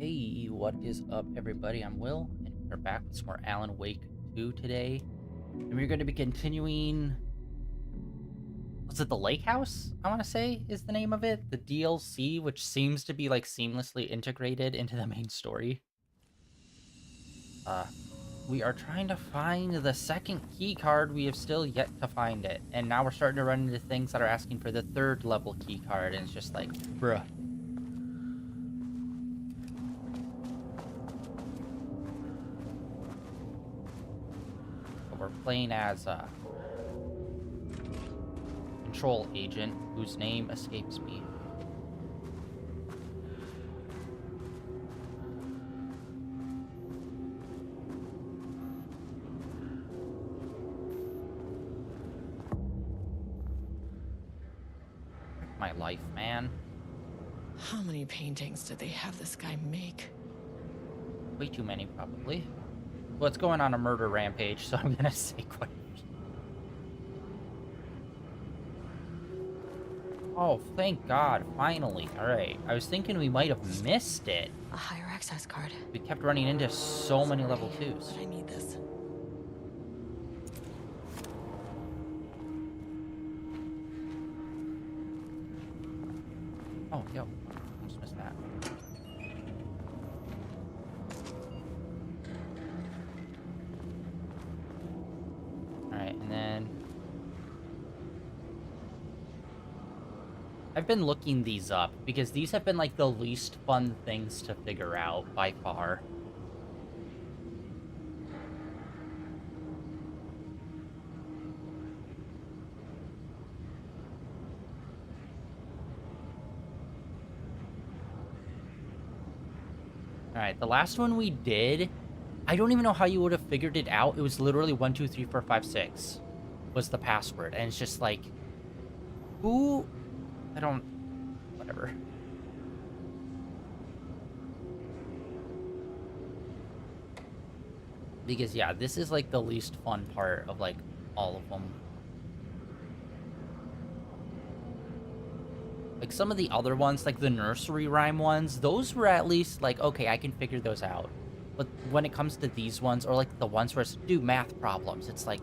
Hey, what is up, everybody? I'm Will, and we're back with some more Alan Wake 2 today. And we're going to be continuing. Was it the Lake House? I want to say is the name of it. The DLC, which seems to be like seamlessly integrated into the main story. Uh, we are trying to find the second key card. We have still yet to find it. And now we're starting to run into things that are asking for the third level key card. And it's just like, bruh. But we're playing as control agent whose name escapes me. My life, man. How many paintings did they have this guy make? Way too many, probably. Well, it's going on a murder rampage, so I'm gonna say quite. Oh, thank God, finally. Alright, I was thinking we might have missed it. A higher access card. We kept running into so many Sorry, level 2s. but I need this. Oh, yo, almost missed that. Alright, and then I've been looking these up because these have been like the least fun things to figure out by far. Alright, the last one we did, I don't even know how you would have figured it out. It was literally 1, 2, 3, 4, 5, 6 was the password. And it's just like, who? I don't, whatever. Because, yeah, this is like the least fun part of like all of them. Like some of the other ones, like the nursery rhyme ones, those were at least like, okay, I can figure those out. But when it comes to these ones, or like the ones where it's do math problems, it's like,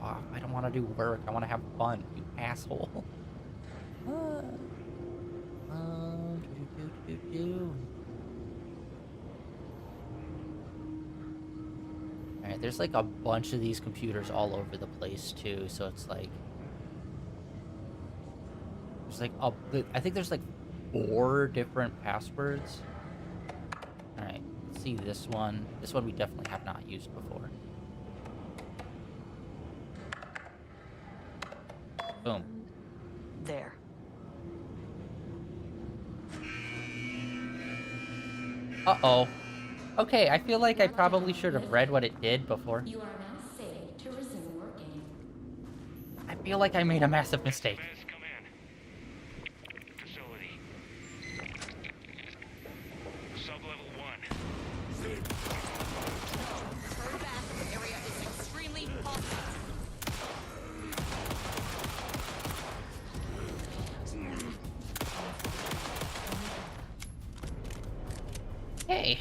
oh, I don't want to do work. I want to have fun, you asshole. Alright, there's like a bunch of these computers all over the place too, so it's like there's like I think there's like 4 different passwords. Alright, let's see this one. This one we definitely have not used before. Boom. There. Uh-oh. Okay, I feel like I probably should have read what it did before. You are now safe to resume working. I feel like I made a massive mistake. Fast command. Facility. Sub-level 1. Turn back. The area is extremely hostile. Hey.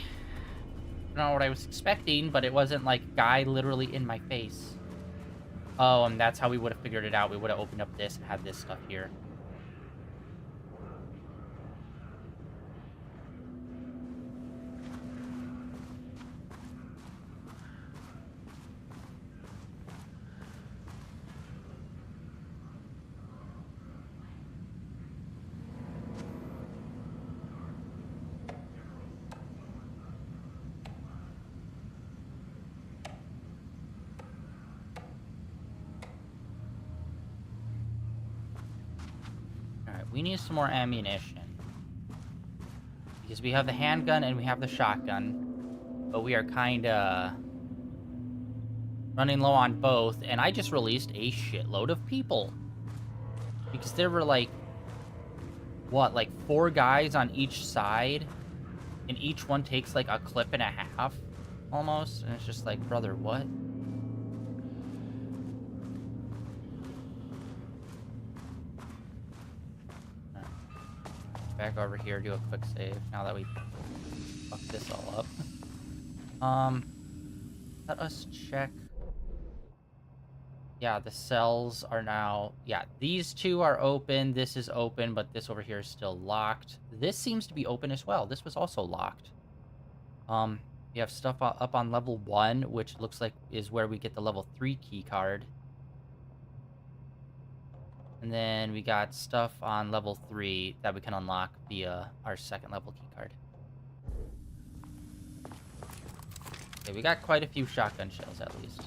I don't know what I was expecting, but it wasn't like guy literally in my face. Oh, and that's how we would have figured it out. We would have opened up this and had this stuff here. Alright, we need some more ammunition. Because we have the handgun and we have the shotgun. But we are kinda running low on both. And I just released a shitload of people. Because there were like, what, like 4 guys on each side? And each one takes like a clip and a half, almost. And it's just like, brother, what? Back over here, do a quick save now that we fuck this all up. Let us check. Yeah, the cells are now... Yeah, these two are open. This is open, but this over here is still locked. This seems to be open as well. This was also locked. You have stuff up on level 1, which looks like is where we get the level 3 key card. And then we got stuff on level 3 that we can unlock via our second level key card. Okay, we got quite a few shotgun shells at least.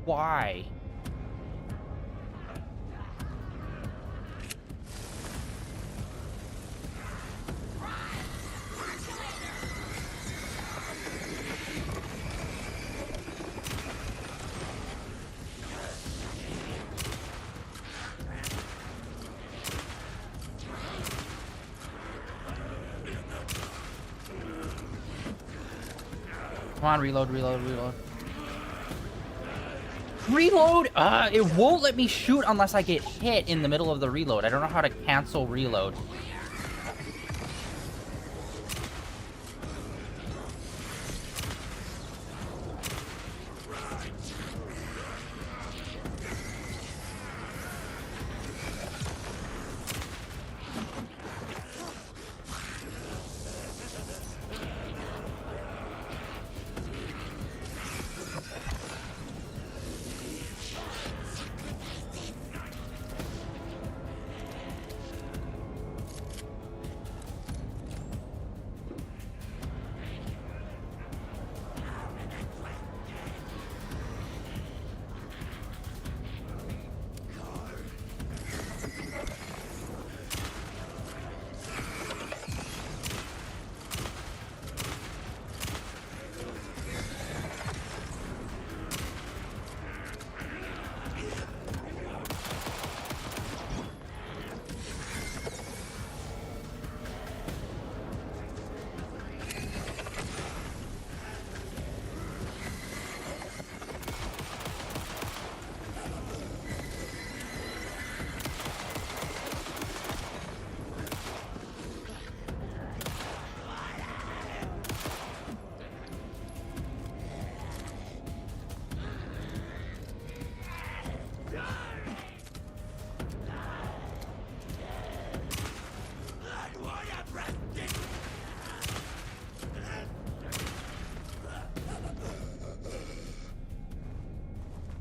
Why? Come on, reload, reload, reload. Reload! It won't let me shoot unless I get hit in the middle of the reload. I don't know how to cancel reload.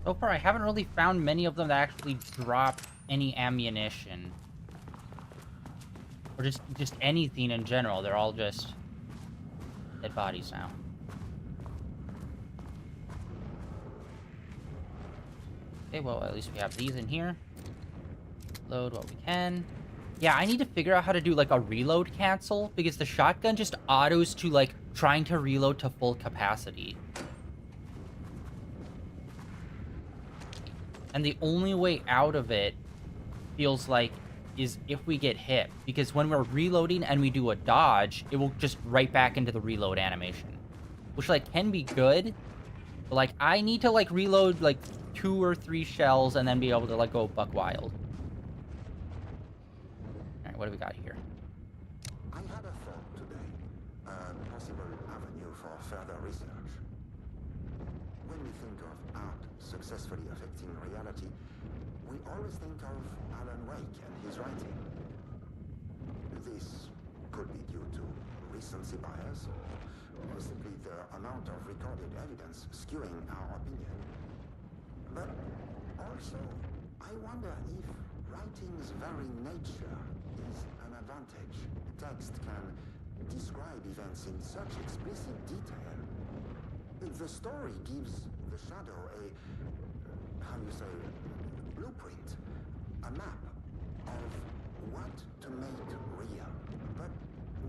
So far, I haven't really found many of them that actually drop any ammunition. Or just anything in general. They're all just dead bodies now. Okay, well, at least we have these in here. Load what we can. Yeah, I need to figure out how to do, like, a reload cancel, because the shotgun just autos to, like, trying to reload to full capacity. And the only way out of it feels like is if we get hit, because when we're reloading and we do a dodge, it will just right back into the reload animation, which like can be good, but like I need to like reload like 2 or 3 shells and then be able to like go buck wild. All right, what do we got here? I had a thought today, a possible avenue for further research. When we think of art successfully affecting reality, we always think of Alan Wake and his writing. This could be due to recency bias, or simply the amount of recorded evidence skewing our opinion. But also, I wonder if writing's very nature is an advantage. Text can describe events in such explicit detail. The story gives the shadow a, how you say, blueprint, a map of what to make real. But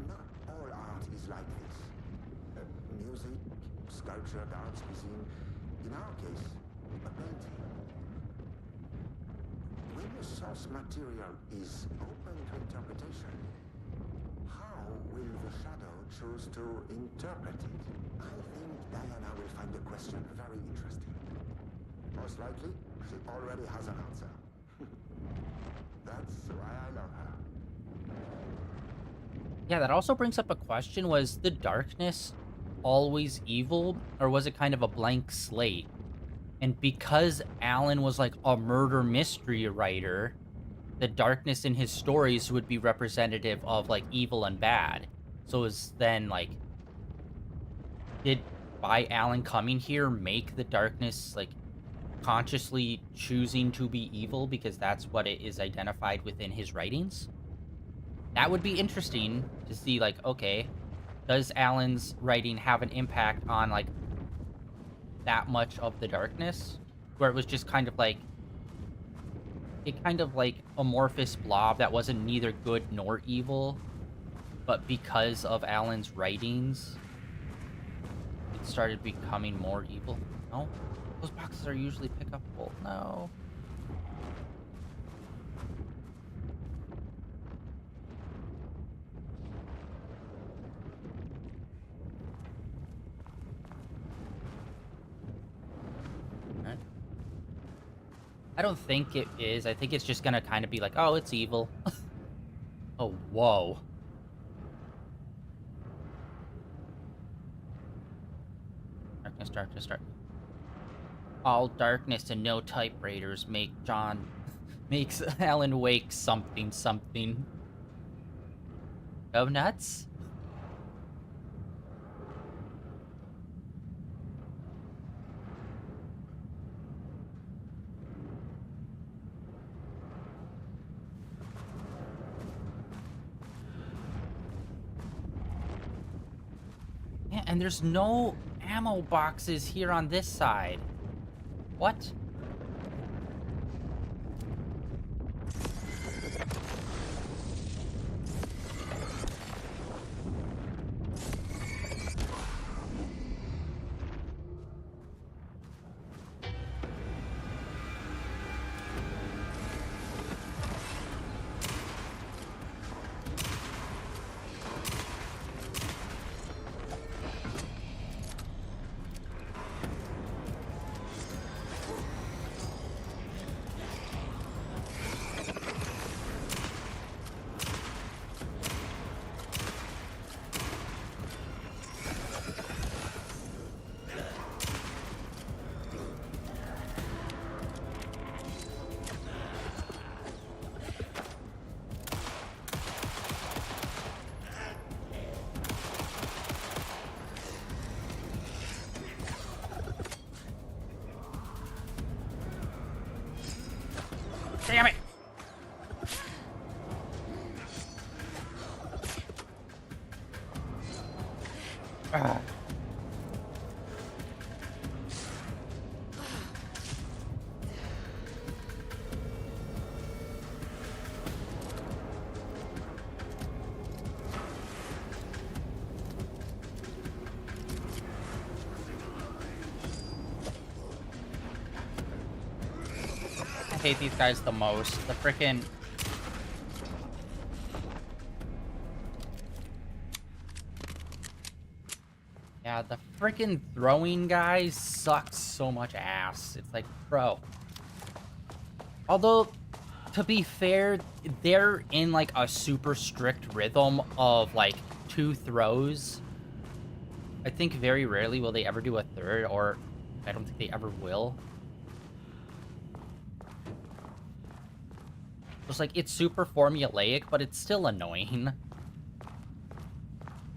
not all art is like this. Music, sculpture, dance, cuisine, in our case, a painting. When the source material is open to interpretation, how will the shadow choose to interpret it? I think Diana will find the question very interesting. Most likely, she already has an answer. That's why I love her. Yeah, that also brings up a question. Was the darkness always evil, or was it kind of a blank slate? And because Alan was like a murder mystery writer, the darkness in his stories would be representative of like evil and bad. So is then like, did by Alan coming here make the darkness like consciously choosing to be evil because that's what it is identified within his writings? That would be interesting to see, like, okay, does Alan's writing have an impact on like that much of the darkness? Where it was just kind of like a kind of like amorphous blob that wasn't neither good nor evil, but because of Alan's writings, it started becoming more evil. No? Those boxes are usually pickupable. No. Alright. I don't think it is. I think it's just gonna kind of be like, oh, it's evil. Oh, whoa. Darkness, darkness, darkness. All darkness and no typewriters makes Alan Wake something something. Go nuts? Yeah, and there's no ammo boxes here on this side. What? Damn it! Ah. I hate these guys the most. The frickin' yeah, the frickin' throwing guys suck so much ass. It's like, bro. Although, to be fair, they're in like a super strict rhythm of like 2 throws. I think very rarely will they ever do a third, or I don't think they ever will. It's like, it's super formulaic, but it's still annoying.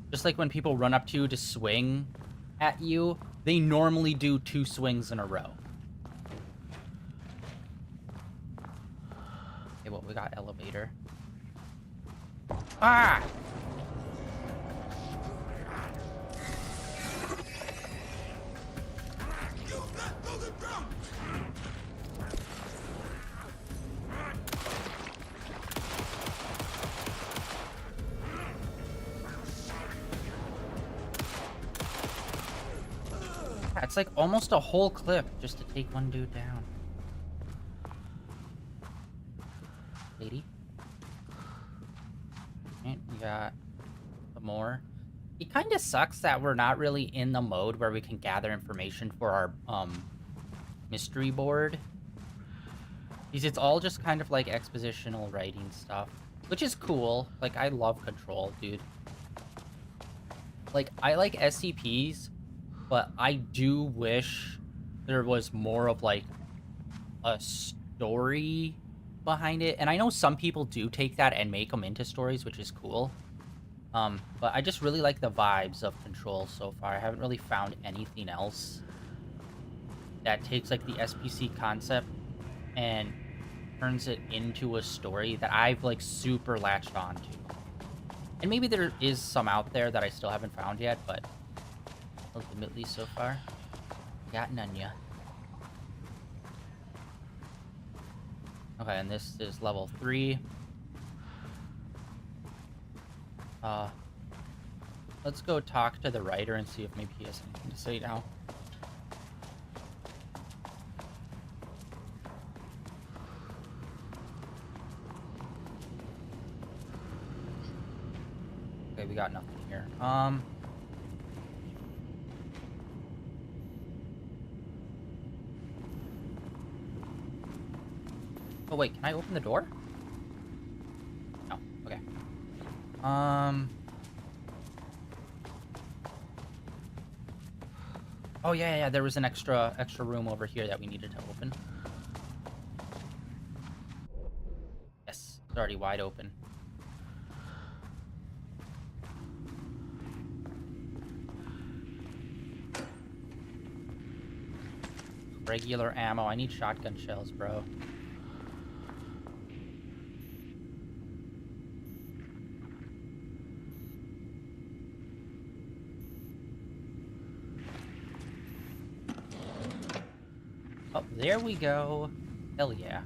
Just like when people run up to you to swing at you, they normally do 2 swings in a row. Okay, well, we got elevator. Ah! It's like almost a whole clip just to take one dude down. Lady. Right, we got some more. It kind of sucks that we're not really in the mode where we can gather information for our mystery board. Because it's all just kind of like expositional writing stuff, which is cool. Like, I love Control, dude. like, I like SCPs, but I do wish there was more of, like, a story behind it. And I know some people do take that and make them into stories, which is cool. But I just really like the vibes of Control so far. I haven't really found anything else that takes, like, the SPC concept and turns it into a story that I've, like, super latched on to. And maybe there is some out there that I still haven't found yet, but ultimately so far, got none yet. Okay, and this is level 3. Let's go talk to the writer and see if maybe he has anything to say now. Okay, we got nothing here. Oh wait, can I open the door? No. Okay. Oh yeah, there was an extra room over here that we needed to open. Yes, it's already wide open. Regular ammo. I need shotgun shells, bro. Oh, there we go. Hell yeah.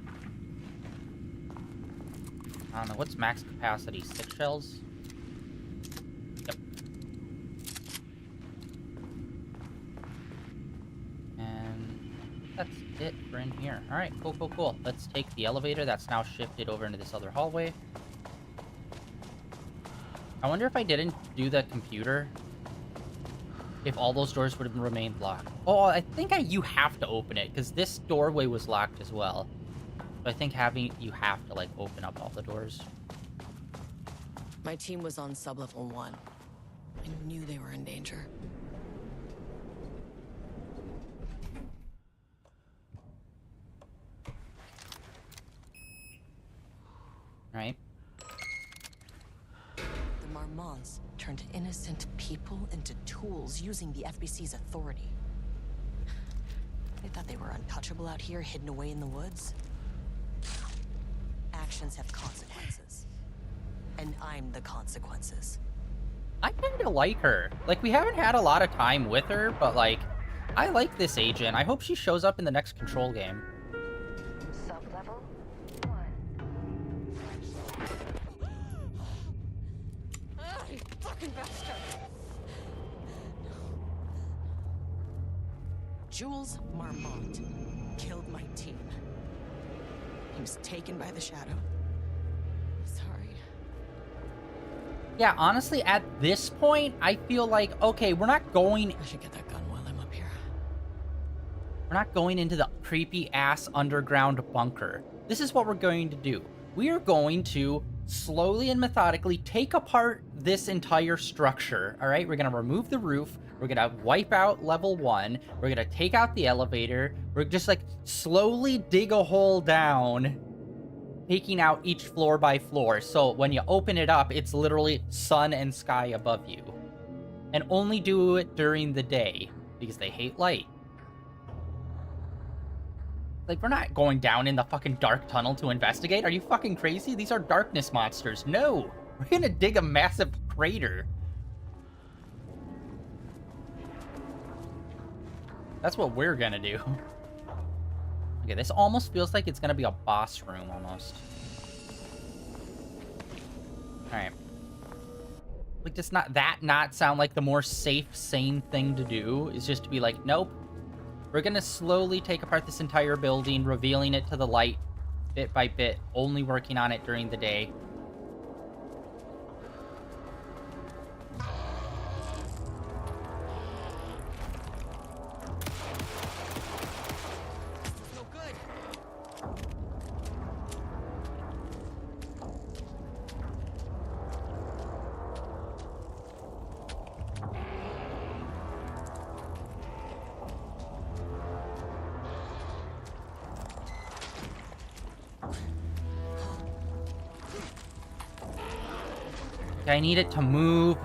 I don't know, what's max capacity? 6 shells? Yep. And that's it for in here. Alright, cool. Let's take the elevator that's now shifted over into this other hallway. I wonder if I didn't do the computer, if all those doors would have remained locked. Oh, I think you have to open it, because this doorway was locked as well. So I think you have to, like, open up all the doors. My team was on sublevel 1. I knew they were in danger. Right? The Marmonts turned innocent people into tools using the FBC's authority. They thought they were untouchable out here, hidden away in the woods. Actions have consequences. And I'm the consequences. I kind of like her. Like, we haven't had a lot of time with her, but, like, I like this agent. I hope she shows up in the next Control game. Sublevel 1. You fucking bastard! Jules Marmont killed my team. He was taken by the Shadow. Sorry. Yeah, honestly, at this point, I feel like, okay, we're not going I should get that gun while I'm up here. into the creepy-ass underground bunker. This is what we're going to do. We are going to slowly and methodically take apart this entire structure, all right? We're going to remove the roof. We're going to wipe out level 1. We're going to take out the elevator. We're just, like, slowly dig a hole down, taking out each floor by floor. So when you open it up, it's literally sun and sky above you. And only do it during the day, because they hate light. Like, we're not going down in the fucking dark tunnel to investigate. Are you fucking crazy? These are darkness monsters. No! We're gonna dig a massive crater. That's what we're gonna do. Okay, this almost feels like it's gonna be a boss room, almost. Alright. Like, does not sound like the more safe, sane thing to do? Is just to be like, nope. We're gonna slowly take apart this entire building, revealing it to the light, bit by bit, only working on it during the day. No good. I need it to move.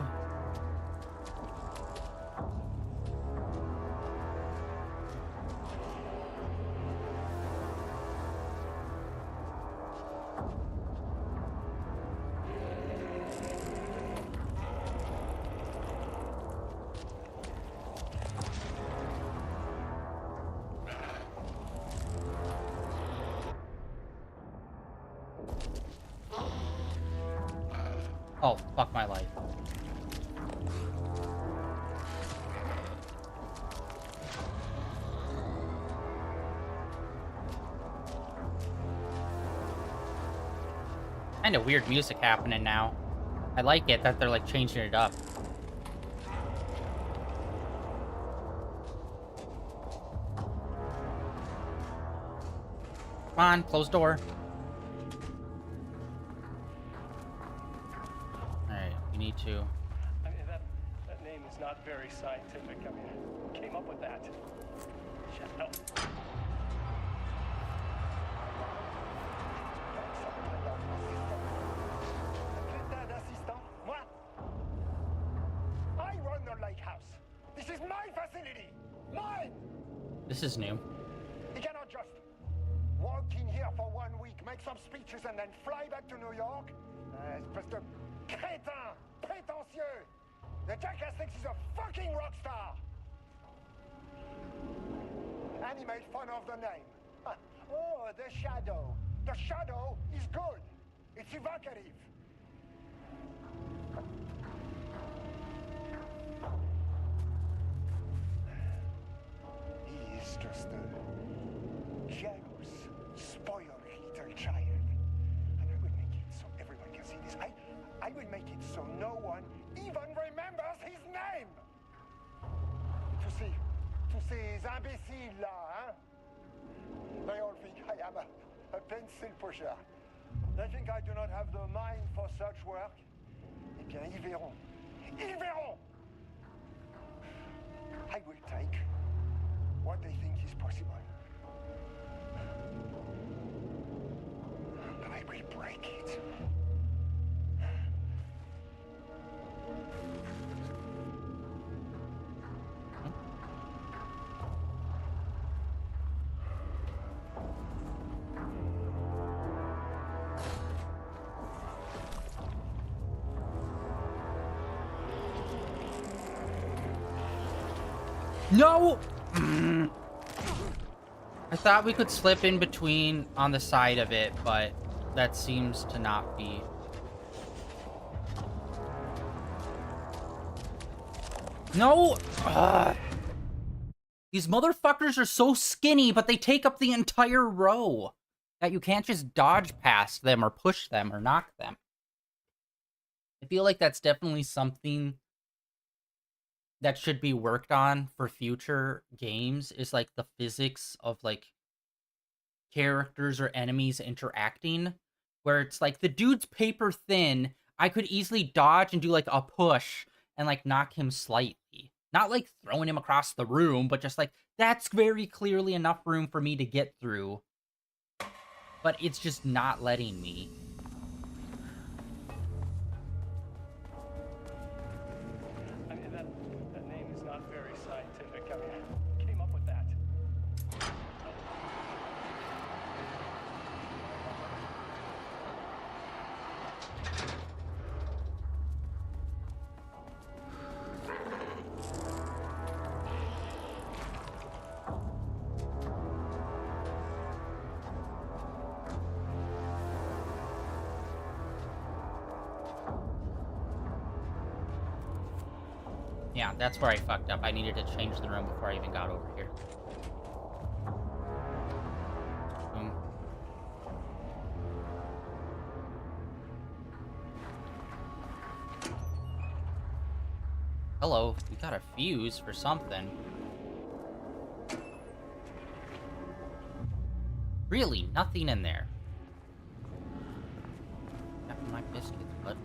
Oh, fuck my life. Kind of weird music happening now. I like it that they're like changing it up. Come on, close door. Alright, we need to. I mean, that name is not very scientific. I mean, who came up with that? Shadow. I run the lake house. This is my facility. Mine. This is new. You cannot just walk in here for 1 week, make some speeches, and then fly back to New York. Espèce de crétin, prétentieux. The jackass thinks he's a fucking rock star. And he made fun of the name. Oh, the Shadow. The Shadow is good. It's evocative. He is just a jealous, spoiled little child. And I will make it so everyone can see this. I will make it so no one even remembers his name. To ces imbéciles là, hein? They all think I am a pencil pusher. They think I do not have the mind for such work. Eh bien, ils verront. Ils verront! I will take what they think is possible. But I will break it. No! I thought we could slip in between on the side of it, but that seems to not be. No! Ugh. These motherfuckers are so skinny, but they take up the entire row. That you can't just dodge past them or push them or knock them. I feel like that's definitely something that should be worked on for future games, is like the physics of like characters or enemies interacting, where it's like the dude's paper thin, I could easily dodge and do like a push and like knock him slightly. Not like throwing him across the room, but just like that's very clearly enough room for me to get through. But it's just not letting me. I mean, that name is not very scientific. I mean, who came up with that? Yeah, that's where I fucked up. I needed to change the room before I even got over here. Boom. Hello, we got a fuse for something. Really, nothing in there. Got my biscuits, but...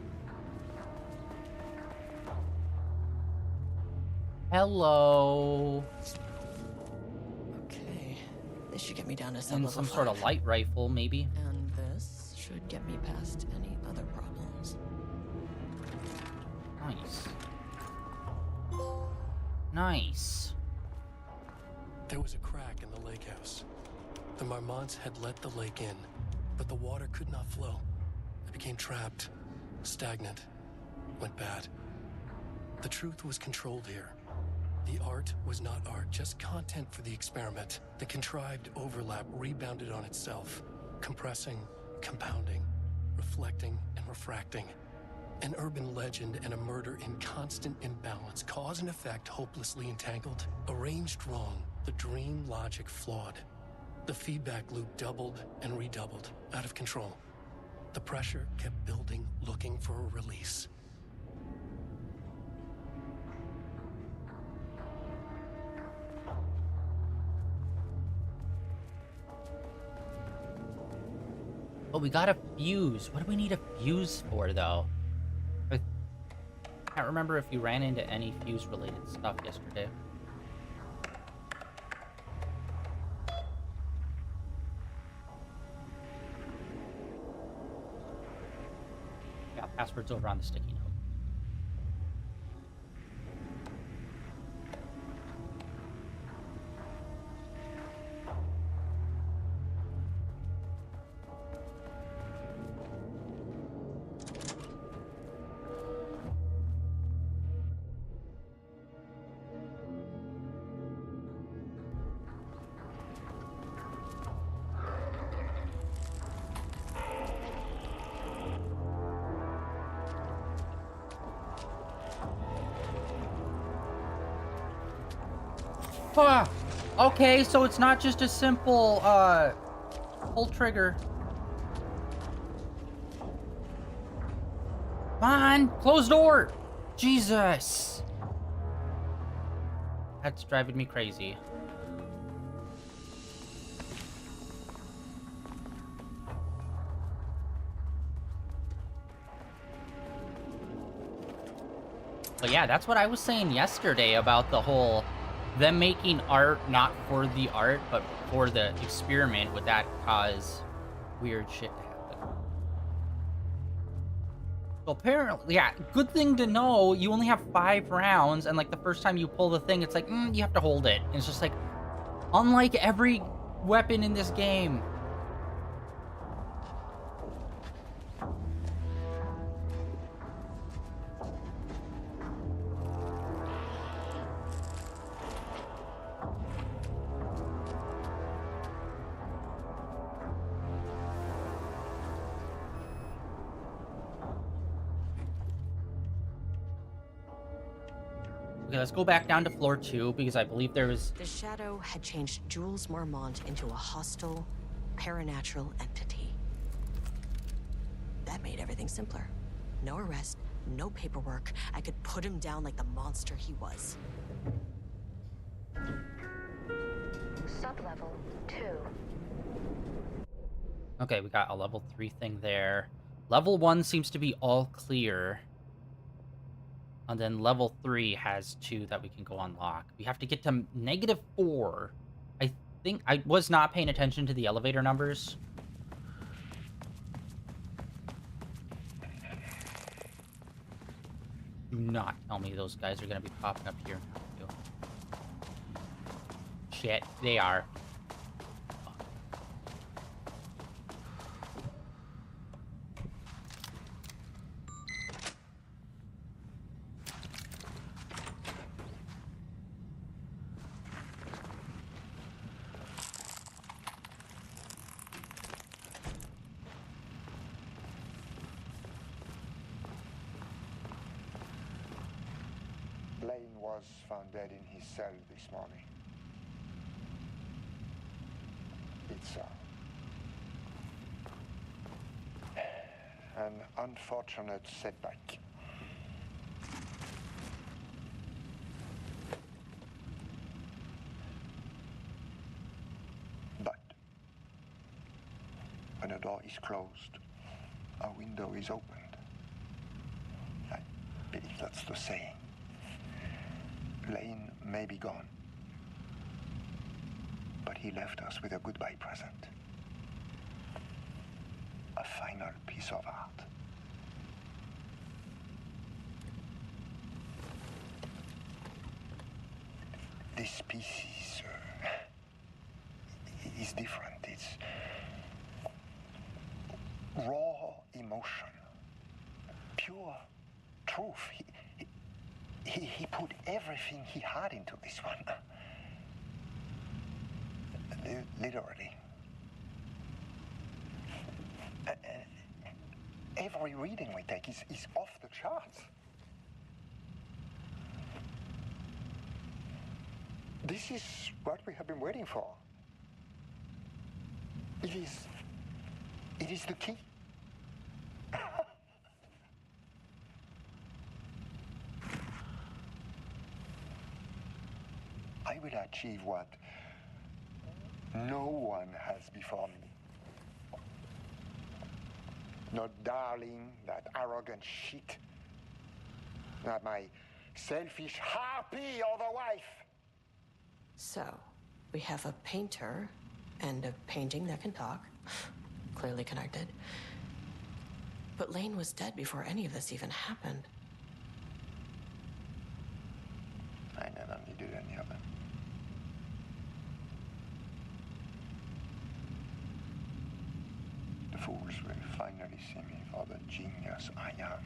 Hello. Okay, this should get me down to And some sort of light rifle, maybe. And this should get me past any other problems. Nice. Nice. There was a crack in the lake house. The Marmonts had let the lake in, but the water could not flow. It became trapped, stagnant, went bad. The truth was controlled here. The art was not art, just content for the experiment. The contrived overlap rebounded on itself, compressing, compounding, reflecting, and refracting. An urban legend and a murder in constant imbalance, cause and effect hopelessly entangled. Arranged wrong, the dream logic flawed. The feedback loop doubled and redoubled, out of control. The pressure kept building, looking for a release. But we got a fuse. What do we need a fuse for, though? I can't remember if you ran into any fuse-related stuff yesterday. Yeah, password's over on the sticky note. Huh. Okay, so it's not just a simple, pull trigger. Come on, close door! Jesus! That's driving me crazy. But yeah, that's what I was saying yesterday about the whole them making art not for the art, but for the experiment. Would that cause weird shit to happen? So apparently, yeah, good thing to know. You only have 5 rounds, and like the first time you pull the thing, it's like, you have to hold it. And it's just like, unlike every weapon in this game. Okay, let's go back down to floor 2, because I believe there was... The Shadow had changed Jules Marmont into a hostile, paranatural entity. That made everything simpler. No arrest, no paperwork. I could put him down like the monster he was. Sublevel 2. Okay, we got a level 3 thing there. Level 1 seems to be all clear. And then level 3 has 2 that we can go unlock. We have to get to -4. I think I was not paying attention to the elevator numbers. Do not tell me those guys are going to be popping up here now, too. Shit, they are. Lane was found dead in his cell this morning. It's an unfortunate setback. But when a door is closed, a window is opened. I believe that's the saying. Lane may be gone, but he left us with a goodbye present. A final piece of art. this species is different. It's raw emotion, pure truth. He put everything he had into this one. Literally. Every reading we take is off the charts. This is what we have been waiting for. It is the key. I will achieve what no one has before me. Not darling, that arrogant shit. Not my selfish harpy or the wife. So, we have a painter and a painting that can talk. Clearly connected. But Lane was dead before any of this even happened. I never needed any of them. The fools will finally see me for the genius I am.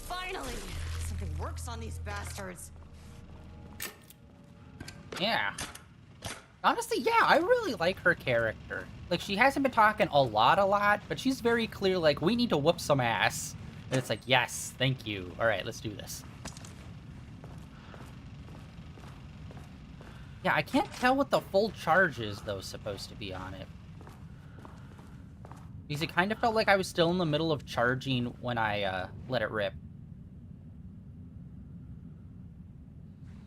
Finally! Something works on these bastards. Yeah. Honestly, yeah, I really like her character. Like, she hasn't been talking a lot, but she's very clear, like, we need to whoop some ass. And it's like, yes, thank you. All right, let's do this. Yeah, I can't tell what the full charge is, though, supposed to be on it. Because it kind of felt like I was still in the middle of charging when I let it rip.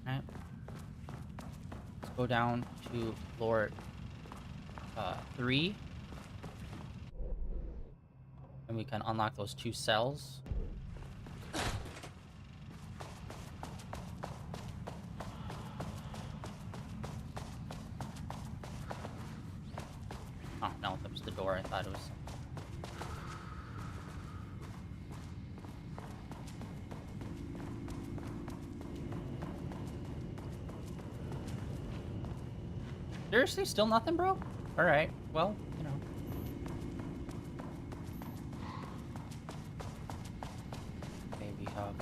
Alright. Let's go down to floor 3. And we can unlock those 2 cells. Oh, no, that was the door. I thought it was... Seriously? Still nothing, bro? Alright, well, you know. Okay, we have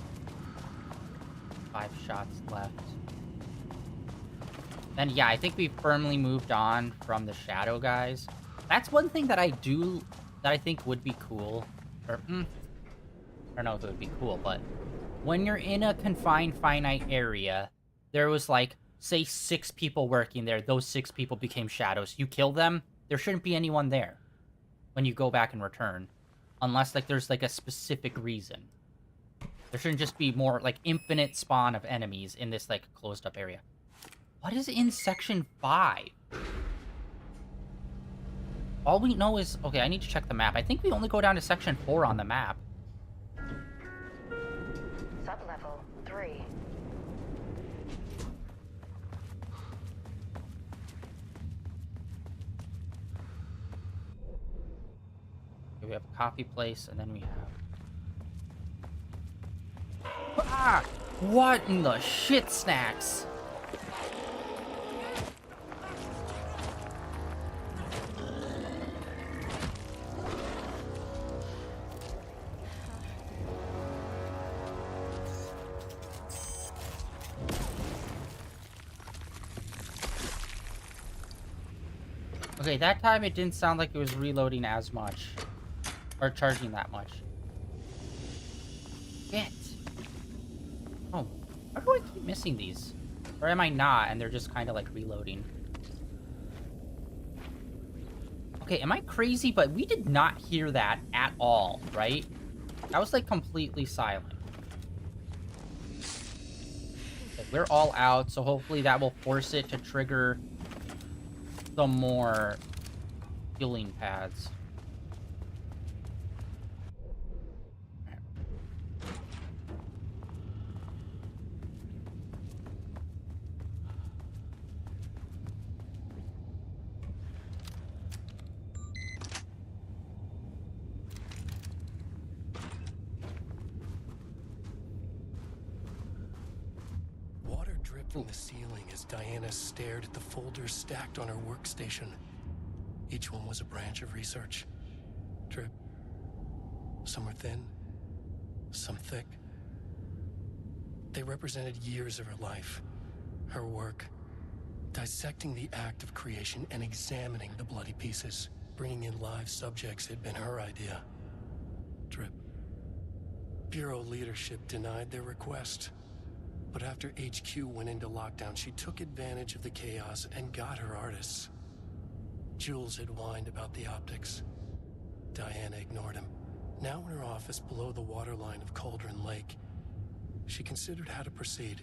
5 shots left. And yeah, I think we firmly moved on from the shadow guys. That's one thing that I think would be cool. Or, I don't know if it would be cool, but when you're in a confined, finite area, there was like, say 6 people working there, those 6 people became shadows. You kill them, there shouldn't be anyone there when you go back and return. Unless, like, there's, like, a specific reason. There shouldn't just be more, like, infinite spawn of enemies in this, like, closed-up area. What is in Section 5? All we know is... Okay, I need to check the map. I think we only go down to Section 4 on the map. Sublevel 3. We have a coffee place, and then we have... Ah! What in the shit snacks? Okay, that time it didn't sound like it was reloading as much. Or charging that much. Shit. Oh, how do I keep missing these? Or am I not, and they're just kind of like reloading? Okay, am I crazy? But we did not hear that at all, right? That was like completely silent. Okay, we're all out, so hopefully that will force it to trigger some more healing pads. Water dripped from the ceiling as Diana stared at the folders stacked on her workstation. Each one was a branch of research. Drip. Some were thin, some thick. They represented years of her life, her work, dissecting the act of creation and examining the bloody pieces. Bringing in live subjects had been her idea. Drip. Bureau leadership denied their request. But after HQ went into lockdown, she took advantage of the chaos and got her artists. Jules had whined about the optics. Diana ignored him. Now in her office below the waterline of Cauldron Lake, she considered how to proceed.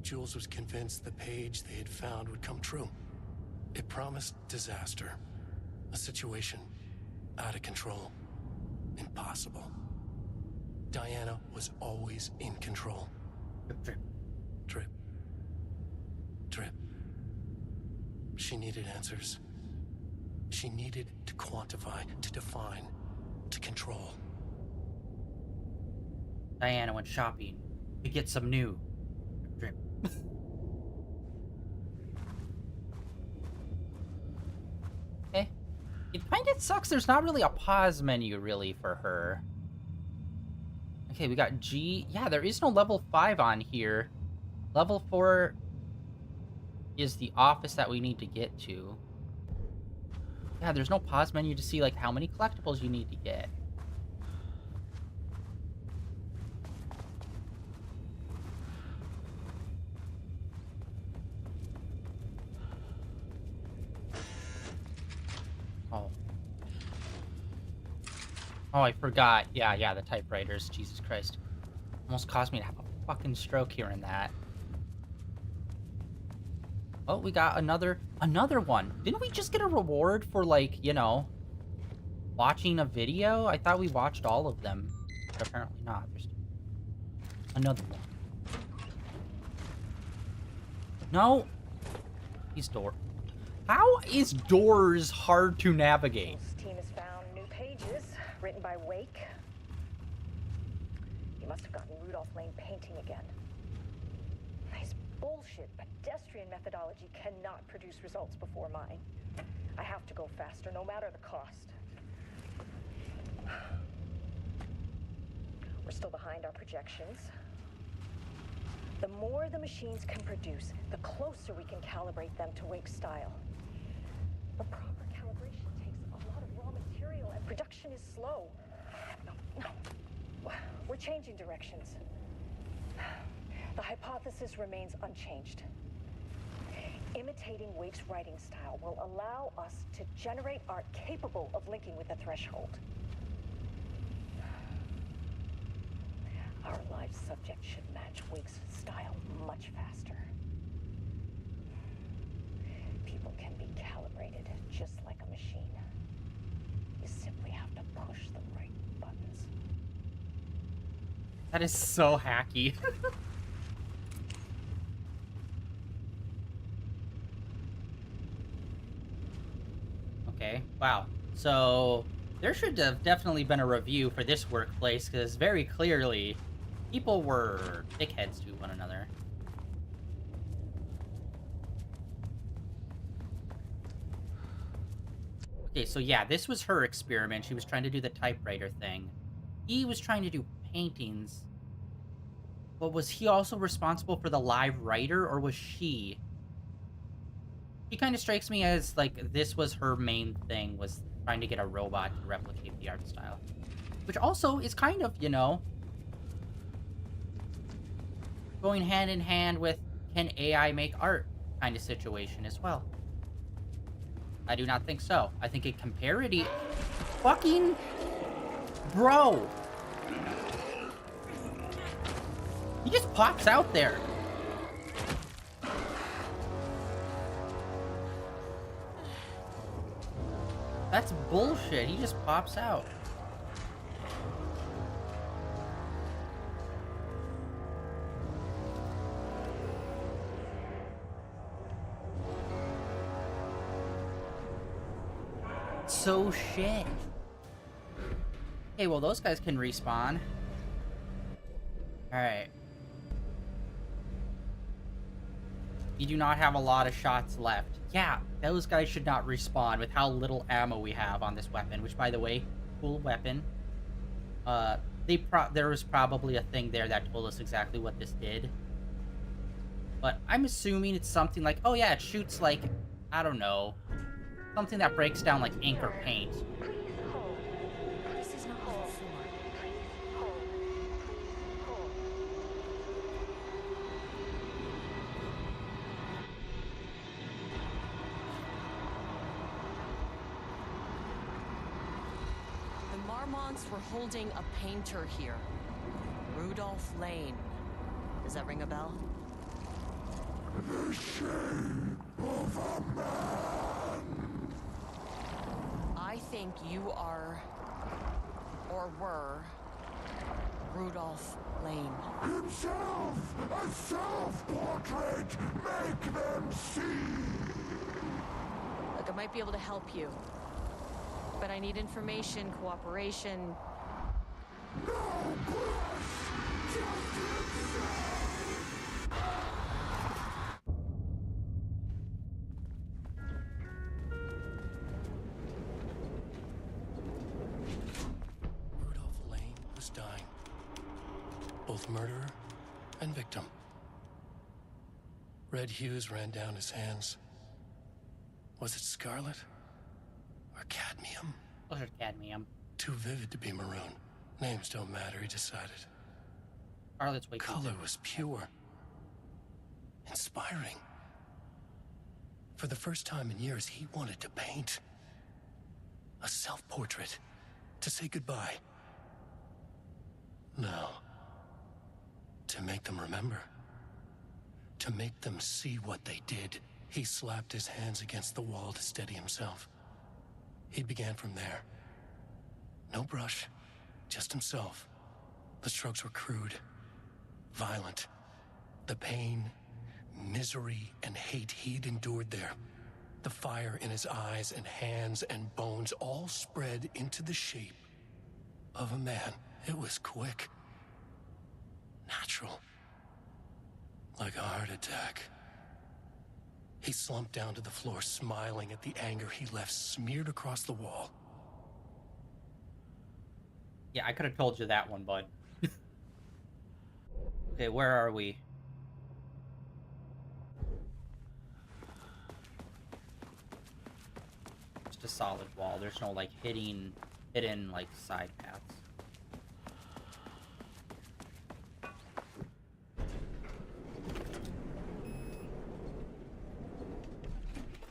Jules was convinced the page they had found would come true. It promised disaster. A situation out of control. Impossible. Diana was always in control. Drip. Drip. Drip. She needed answers. She needed to quantify, to define, to control. Diana went shopping to get some new. Drip. Okay. It kind of sucks there's not really a pause menu really for her. Okay, we got G. Yeah, there is no level 5 on here. Level 4 is the office that we need to get to. Yeah, there's no pause menu to see like how many collectibles you need to get. Oh. Oh, I forgot. Yeah, the typewriters. Jesus Christ. Almost caused me to have a fucking stroke hearing that. Oh, we got another one. Didn't we just get a reward for, like, you know, watching a video? I thought we watched all of them. But apparently not. There's another one. No. These doors. How is doors hard to navigate? This team has found new pages written by Wake. He must have gotten Rudolph Lane painting again. His bullshit pedestrian methodology cannot produce results before mine. I have to go faster, no matter the cost. We're still behind our projections. The more the machines can produce, the closer we can calibrate them to Wake's style. But proper calibration takes a lot of raw material, and production is slow. No. We're changing directions. The hypothesis remains unchanged. Imitating Wake's writing style will allow us to generate art capable of linking with the threshold. Our live subject should match Wake's style much faster. People can be calibrated just like a machine. You simply have to push the right buttons. That is so hacky. Okay, wow. So there should have definitely been a review for this workplace, because very clearly people were dickheads to one another. Okay, so yeah, this was her experiment. She was trying to do the typewriter thing. He was trying to do paintings. But was he also responsible for the live writer, or was she? She kind of strikes me as, like, this was her main thing, was trying to get a robot to replicate the art style. Which also is kind of, you know, going hand in hand with can AI make art kind of situation as well. I do not think so. I think it can parody. Fucking bro. He just pops out there. That's bullshit. He just pops out. So shit. Okay, well, those guys can respawn. Alright. You do not have a lot of shots left. Yeah, those guys should not respawn with how little ammo we have on this weapon, which, by the way, cool weapon. There was probably a thing there that told us exactly what this did. But I'm assuming it's something like, oh yeah, it shoots like, I don't know, something that breaks down like ink or paint. Please hold. This is not hold. Please hold. Hold. The Marmonts were holding a painter here. Rudolph Lane. Does that ring a bell? The shame of a man. I think you are, or were, Rudolph Lane. Himself, a self-portrait. Make them see. Look, I might be able to help you. But I need information, cooperation. No brush. Just Rudolph Lane was dying. Both murderer and victim. Red hues ran down his hands. Was it scarlet? Or cadmium? Those are cadmium. Too vivid to be maroon. Names don't matter, he decided. Scarlet's way too Color good. was pure. Inspiring. For the first time in years, he wanted to paint. A self-portrait. To say goodbye. No. To make them remember. To make them see what they did. He slapped his hands against the wall to steady himself. He began from there. No brush, just himself. The strokes were crude, violent. The pain, misery, and hate he'd endured there. The fire in his eyes and hands and bones all spread into the shape of a man. It was quick. Natural. Like a heart attack. He slumped down to the floor, smiling at the anger he left smeared across the wall. Yeah, I could have told you that one, bud. Okay, where are we? Just a solid wall. There's no, like, hidden, like, side paths.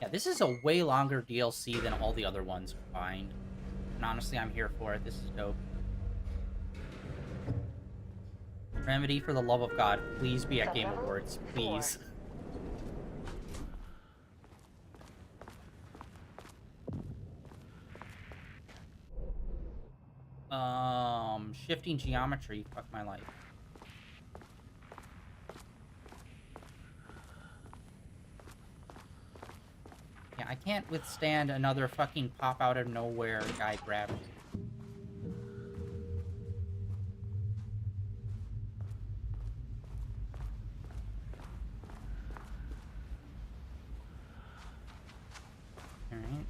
Yeah, this is a way longer DLC than all the other ones combined. And honestly, I'm here for it. This is dope. Remedy, for the love of God, please be at Game Awards. Please. Shifting geometry. Fuck my life. Yeah, I can't withstand another fucking pop out of nowhere guy grabbing me. Alright.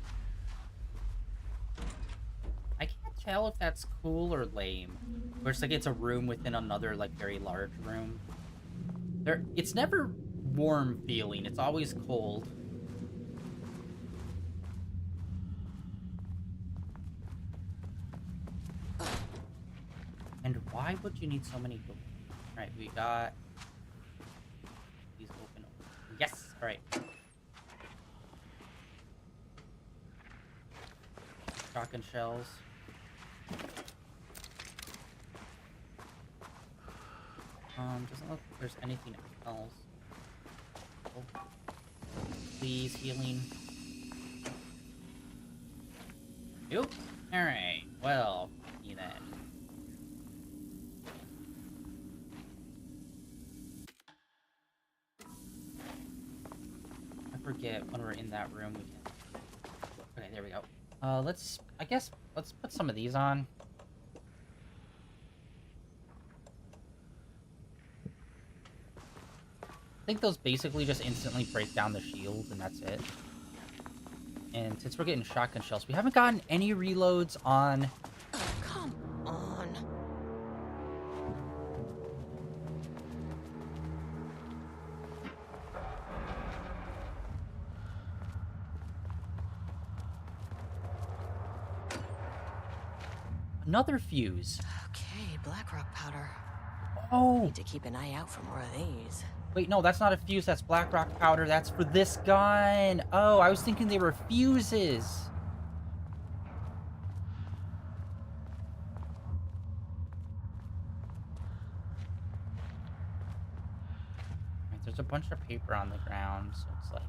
I can't tell if that's cool or lame. Where it's like it's a room within another, like, very large room. It's never warm feeling, it's always cold. And why would you need so many doors? Alright, we got these open. Yes! Alright. Shotgun shells. Doesn't look like there's anything else. Oh. Please, healing. Nope. Alright, well, you then. I forget when we're in that room we can... Okay, there we go. I guess, let's put some of these on. I think those basically just instantly break down the shields, and that's it. And since we're getting shotgun shells, we haven't gotten any reloads on... Oh, come on. Another fuse. Okay, Blackrock powder. Oh! Need to keep an eye out for more of these. Wait, no, that's not a fuse. That's Blackrock powder. That's for this gun. Oh, I was thinking they were fuses. Right, there's a bunch of paper on the ground, so it's like...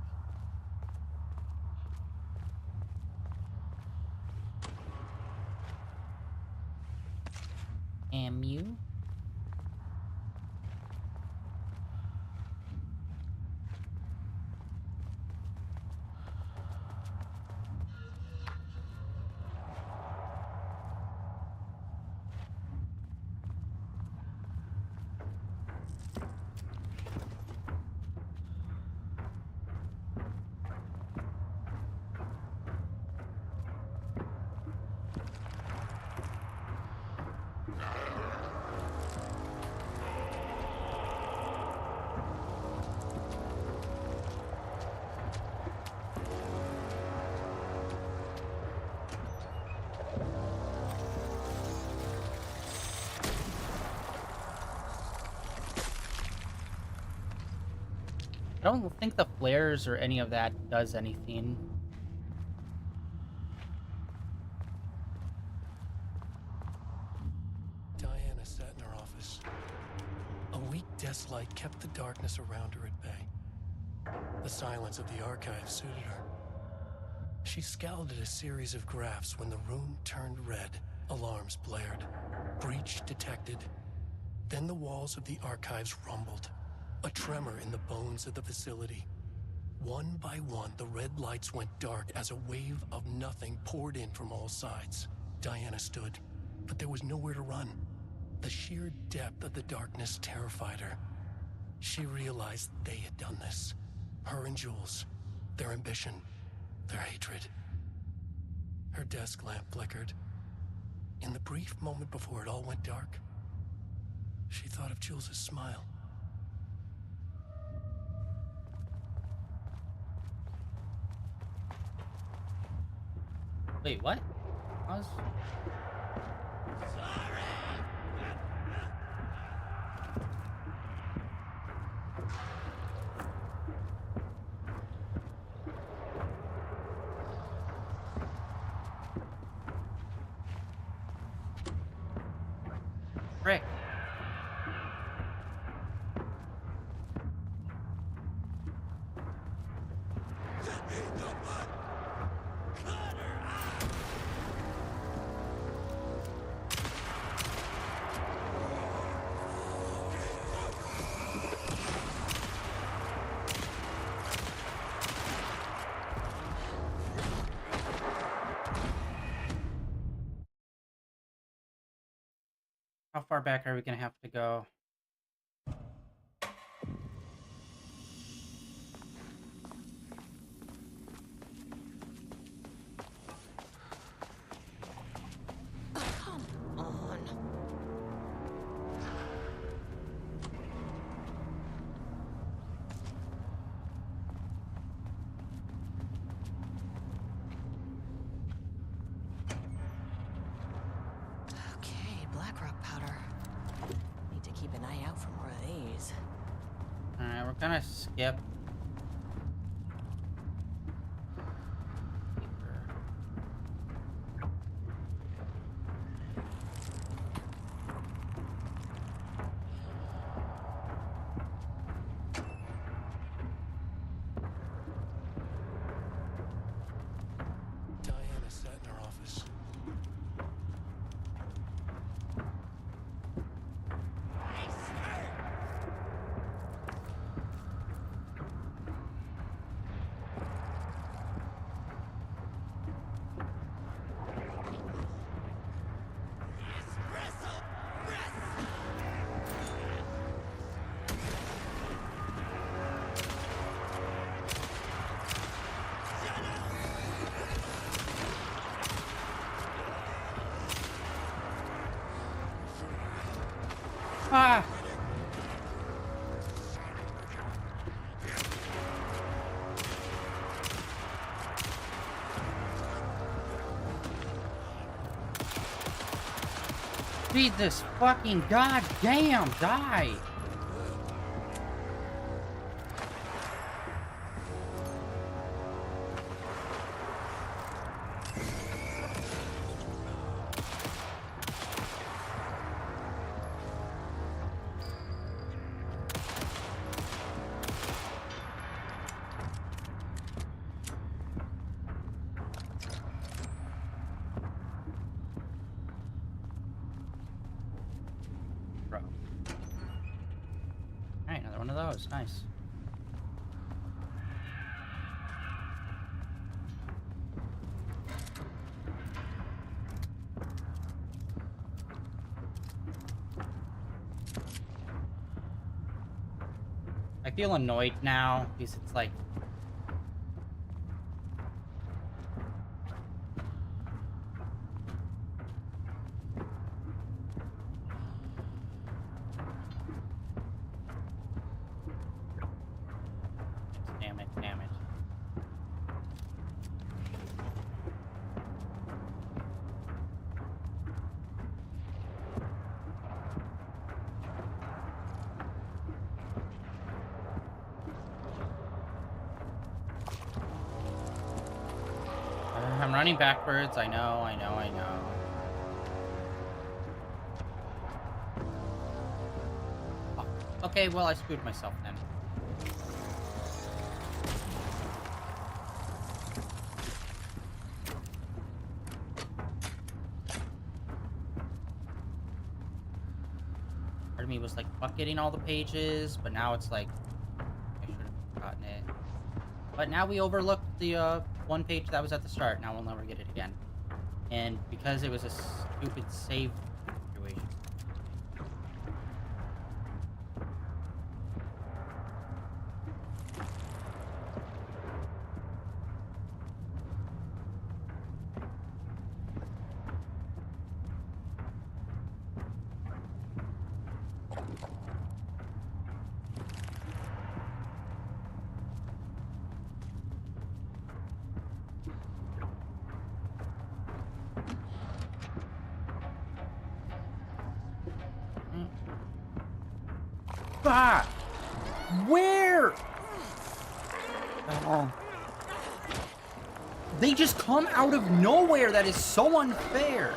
Ammu? I don't think the flares or any of that does anything. Diana sat in her office. A weak desk light kept the darkness around her at bay. The silence of the archive suited her. She scowled at a series of graphs when the room turned red. Alarms blared. Breach detected. Then the walls of the archives rumbled. A tremor in the bones of the facility. One by one, the red lights went dark as a wave of nothing poured in from all sides. Diana stood, but there was nowhere to run. The sheer depth of the darkness terrified her. She realized they had done this. Her and Jules. Their ambition. Their hatred. Her desk lamp flickered. In the brief moment before it all went dark, she thought of Jules' smile. Wait, what? I was... Frick. How far back are we gonna have to go? Come on. Okay, Blackrock powder. Need to keep an eye out for more of these. Alright, we're gonna skip. Diana sat in her office. Ah! Jesus fucking goddamn, die! Bro. Alright, another one of those. Nice. I feel annoyed now because it's like damn it, damn it. I'm running backwards. I know, I know, I know. Oh, okay, well, I screwed myself then. Part of me was like, fuck getting all the pages, but now it's like, I should have gotten it. But now we overlooked the one page that was at the start. Now we'll never get it again. And because it was a stupid save situation. Ah! Where? Oh. They just come out of nowhere. That is so unfair.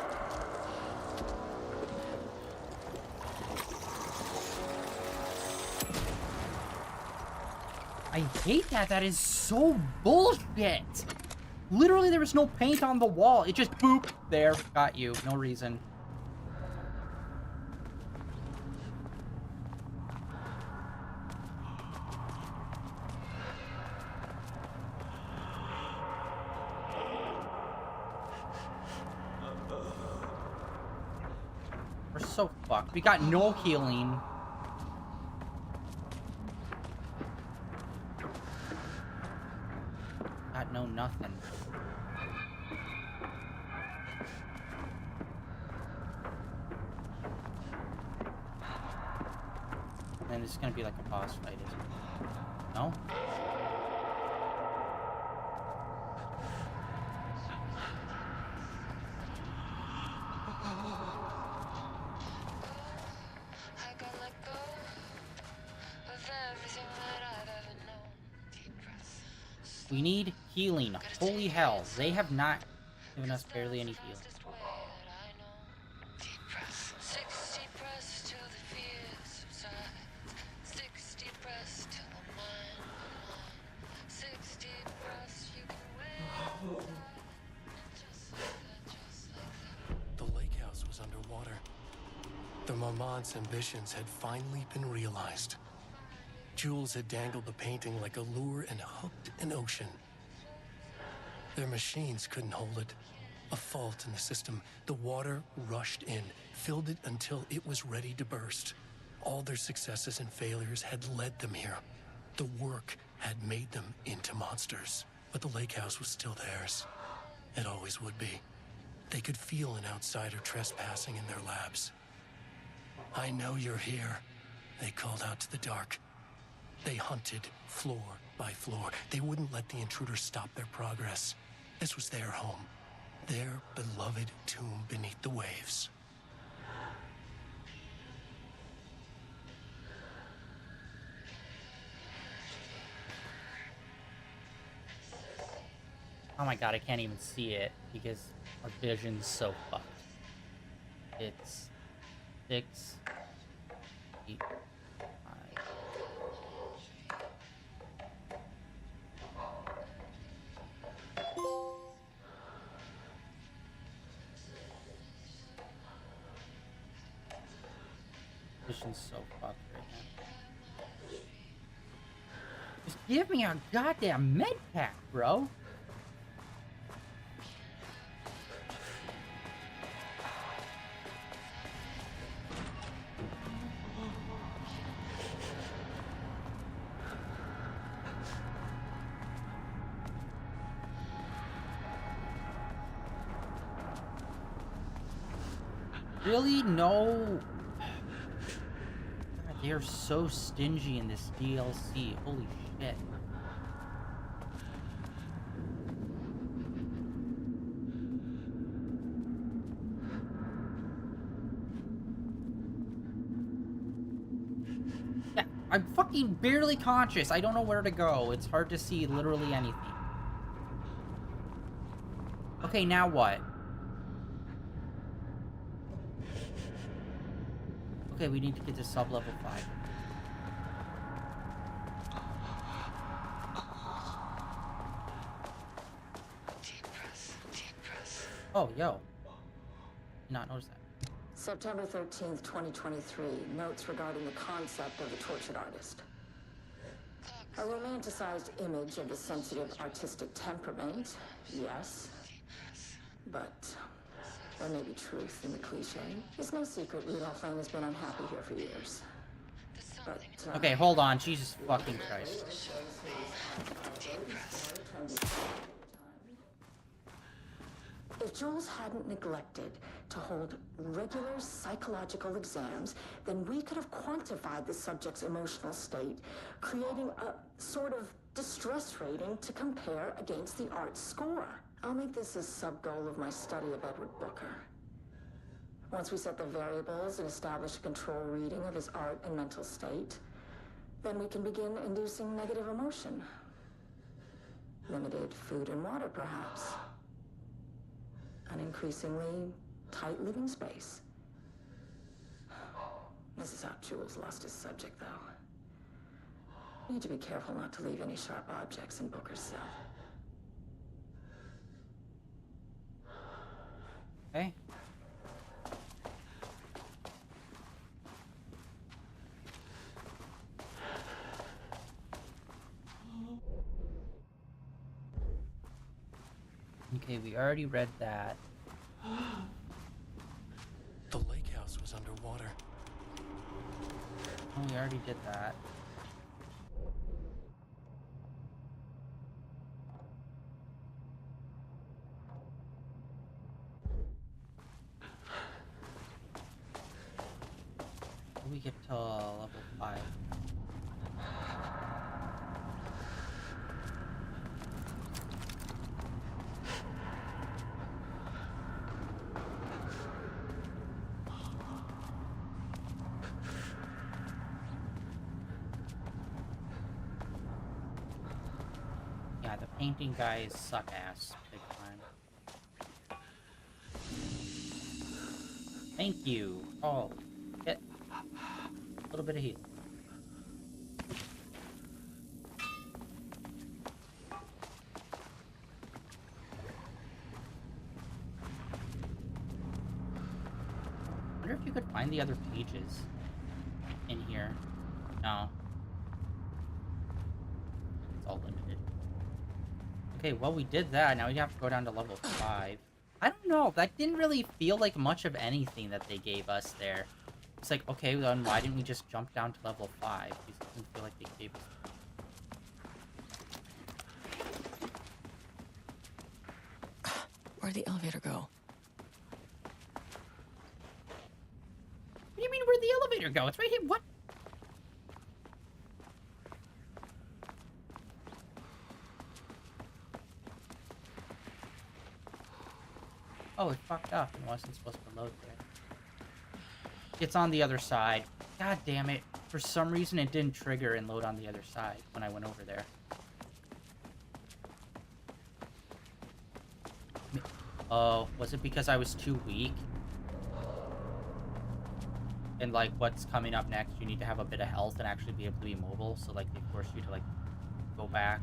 I hate that. That is so bullshit. Literally, there was no paint on the wall. It just boop. There. Got you. No reason. We're so fucked. We got no healing. Got no nothing. And it's gonna be like a boss fight, isn't it? No? We need healing. Holy hell. They have not given us barely any healing. The lake house was underwater. The Marmont's ambitions had finally been realized. Jules had dangled the painting like a lure and hooked an ocean. Their machines couldn't hold it. A fault in the system. The water rushed in, filled it until it was ready to burst. All their successes and failures had led them here. The work had made them into monsters. But the lake house was still theirs. It always would be. They could feel an outsider trespassing in their labs. I know you're here. They called out to the dark. They hunted floor by floor. They wouldn't let the intruders stop their progress. This was their home. Their beloved tomb beneath the waves. Oh my god, I can't even see it because our vision's so fucked. It's 6, 8, 5. Vision's so fucked right now. Just give me a goddamn med pack, bro. Really? No. God, they are so stingy in this DLC. Holy shit. Yeah, I'm fucking barely conscious. I don't know where to go. It's hard to see literally anything. Okay, now what? Okay, we need to get to sub-level 5. Oh, yo. Did not notice that. September 13th, 2023. Notes regarding the concept of the tortured artist. A romanticized image of the sensitive artistic temperament, yes. But there may be truth in the cliche. It's no secret Rudolph Lane has been unhappy here for years. But, okay, hold on. Jesus fucking Christ. If Jules hadn't neglected to hold regular psychological exams, then we could have quantified the subject's emotional state, creating a sort of distress rating to compare against the art score. I'll make this a sub-goal of my study of Edward Booker. Once we set the variables and establish a control reading of his art and mental state, then we can begin inducing negative emotion. Limited food and water, perhaps. An increasingly tight living space. This is how Jules lost his subject, though. Need to be careful not to leave any sharp objects in Booker's cell. Okay. Okay, we already read that. The lake house was underwater. Oh, we already did that. We get to level 5. Yeah, the painting guys suck ass big time. Thank you. Oh, shit. A little bit of heat. I wonder if you could find the other pages in here. No. It's all limited. Okay, well, we did that. Now we have to go down to level 5. I don't know. That didn't really feel like much of anything that they gave us there. It's like, okay, then why didn't we just jump down to level 5? It doesn't feel like they gave us... Where'd the elevator go? What do you mean, where'd the elevator go? It's right here. What? Oh, it fucked up and wasn't supposed to load there. It's on the other side. God damn it. For some reason, it didn't trigger and load on the other side when I went over there. Oh, was it because I was too weak? And, like, what's coming up next, you need to have a bit of health and actually be able to be mobile. So, like, they force you to, like, go back.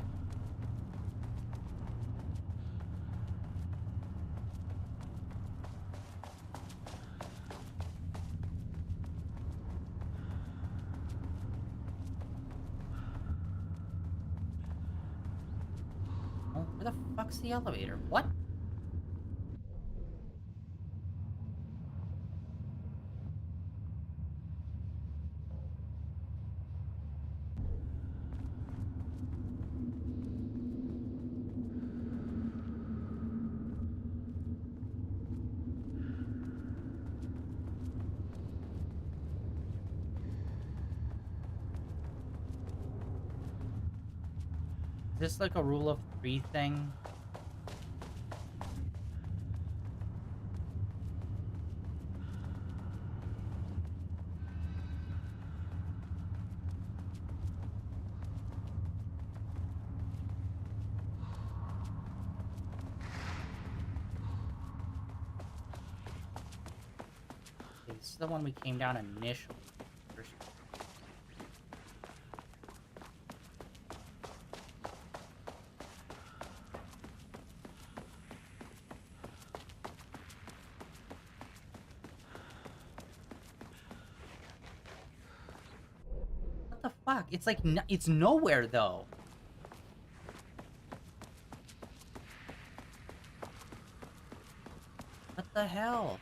Oh, where the fuck's the elevator? What? Is this like a rule of 3 thing? Okay, this is the one we came down initially. First. What the fuck? It's like, it's nowhere though. What the hell?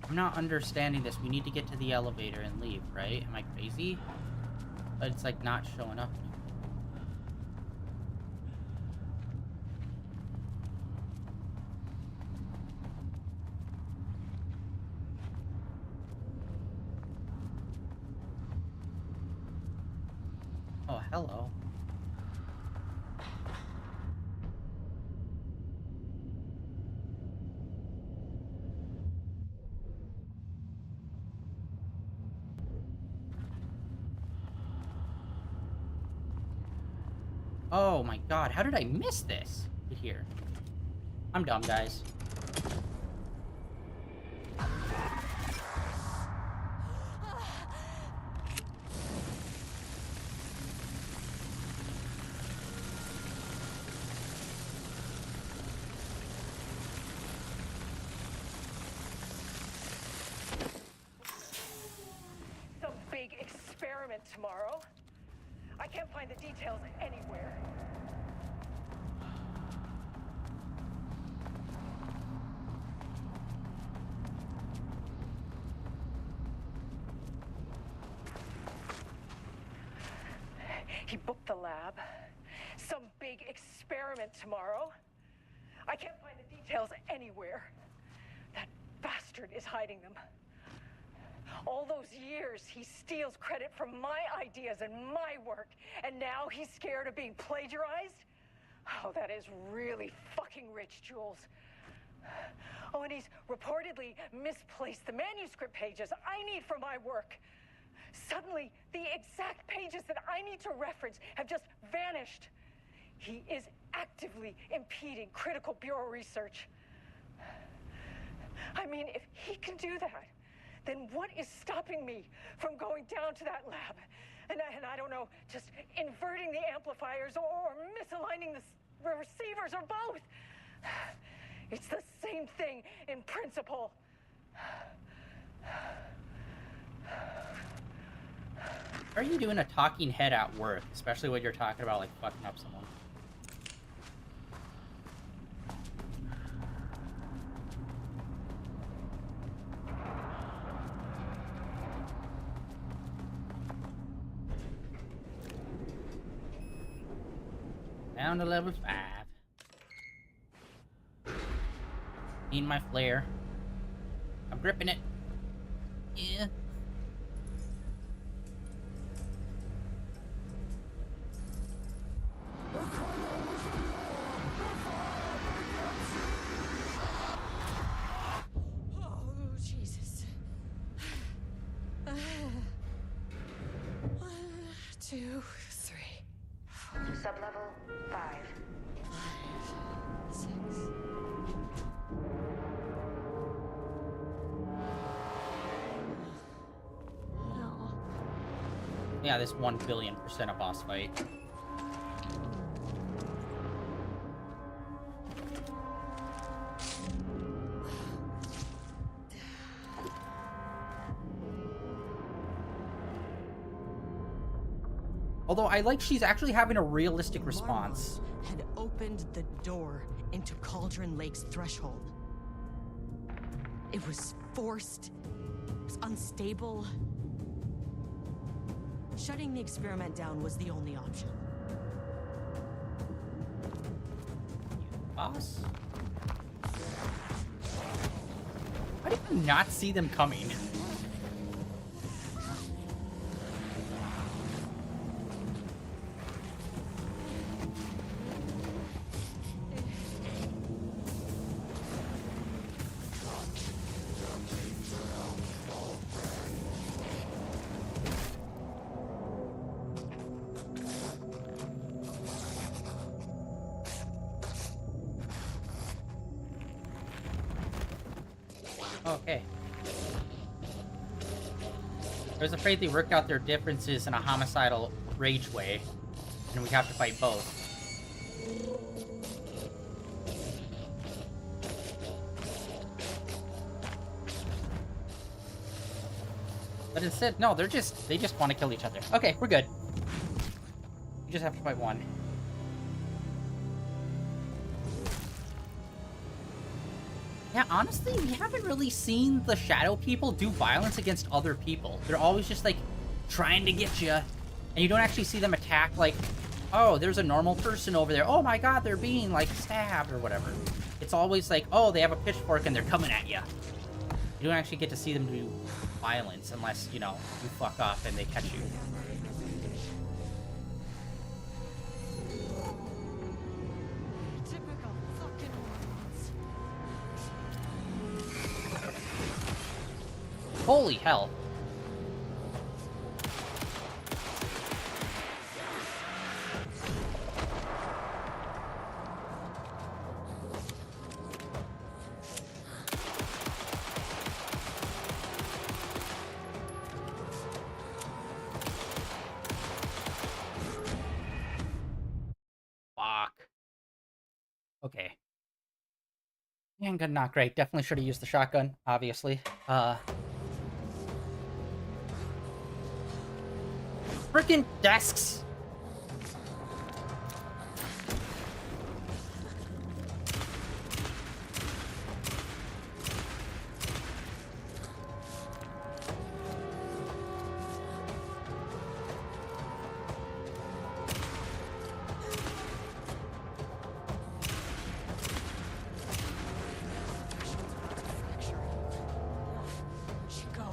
I'm not understanding this. We need to get to the elevator and leave, right? Am I crazy? But it's like not showing up. Oh, hello. Oh my god, how did I miss this? Here. I'm dumb, guys. Some big experiment tomorrow. I can't find the details anywhere. He booked the lab. Some big experiment tomorrow. I can't find the details anywhere. That bastard is hiding them. All those years, he steals credit from my ideas and my work, and now he's scared of being plagiarized? Oh, that is really fucking rich, Jules. Oh, and he's reportedly misplaced the manuscript pages I need for my work. Suddenly, the exact pages that I need to reference have just vanished. He is actively impeding critical bureau research. I mean, if he can do that, then what is stopping me from going down to that lab? And I don't know, just inverting the amplifiers or misaligning the receivers or both. It's the same thing in principle. How are you doing a talking head at work? Especially when you're talking about, like, fucking up someone. Down to level 5. Need my flare. I'm gripping it. Yeah. Oh, Jesus. 1, 2, 3, Sublevel 5. 6. No. Yeah, this 1,000,000,000% a boss fight. Although I like she's actually having a realistic response. Marmon had opened the door into Cauldron Lake's threshold. It was forced. It was unstable. Shutting the experiment down was the only option. Boss? How did you not see them coming? Okay. I was afraid they worked out their differences in a homicidal rage way, and we have to fight both. But instead, no, they just want to kill each other. Okay, we're good. We just have to fight one. Yeah, honestly, we haven't really seen the Shadow people do violence against other people. They're always just, like, trying to get you, and you don't actually see them attack, like, oh, there's a normal person over there. Oh my god, they're being, like, stabbed or whatever. It's always like, oh, they have a pitchfork and they're coming at you. You don't actually get to see them do violence unless, you know, you fuck up and they catch you. Typical fucking morons. Holy hell. Fuck. Okay. Handgun not great. Definitely should have used the shotgun, obviously. Frickin' desks! Chico.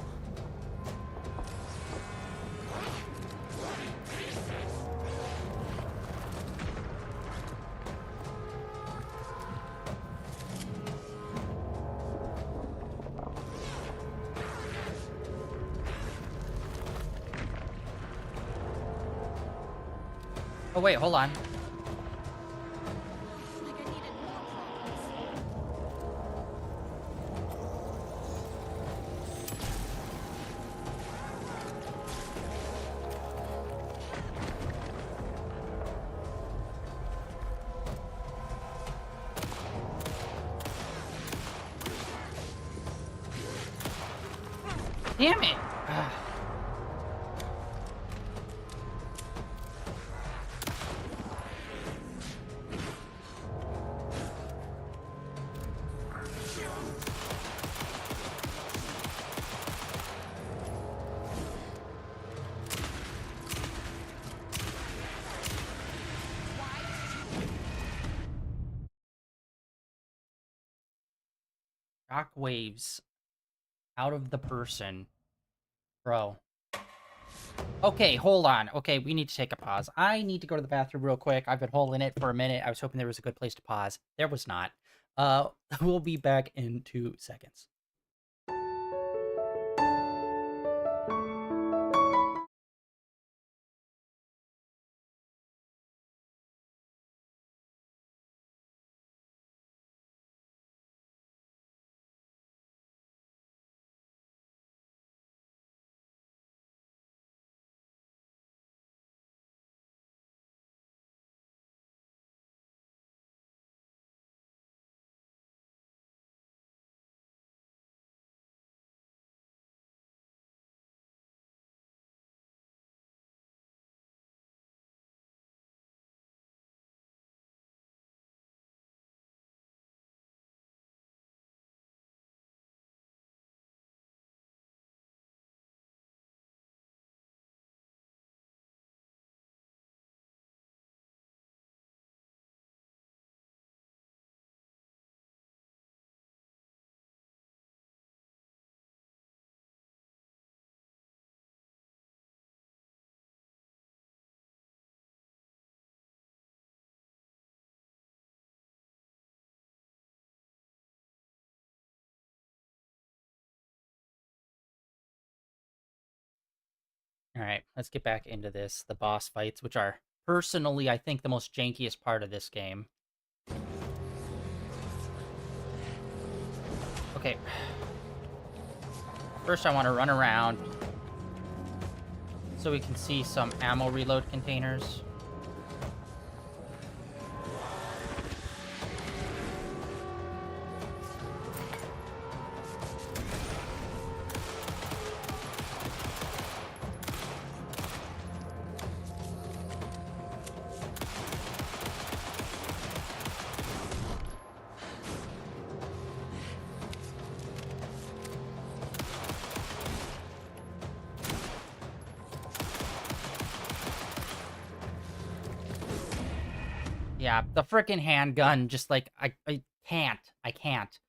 Oh wait, hold on. Like I needed more problems. Damn it! shock waves out of the person. Bro. Okay, hold on. Okay, we need to take a pause. I need to go to the bathroom real quick. I've been holding it for a minute. I was hoping there was a good place to pause. There was not. We'll be back in 2 seconds. Alright, let's get back into this. The boss fights, which are, personally, I think the most jankiest part of this game. Okay. First, I want to run around so we can see some ammo reload containers. Yeah, the frickin' handgun, just like, I can't. I can't.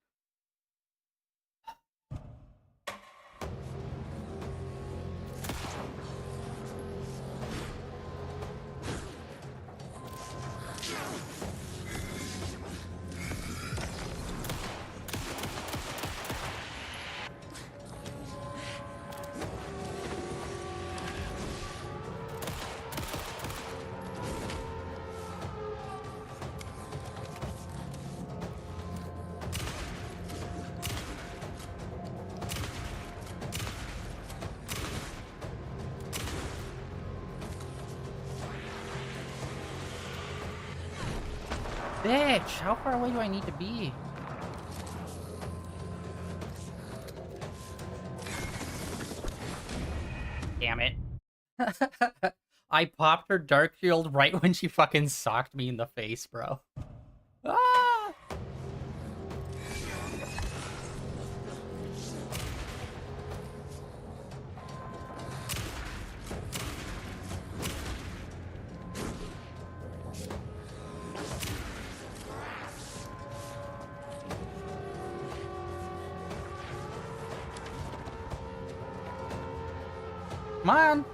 Bitch, how far away do I need to be? Damn it. I popped her dark shield right when she fucking socked me in the face, bro. Ah! Come on.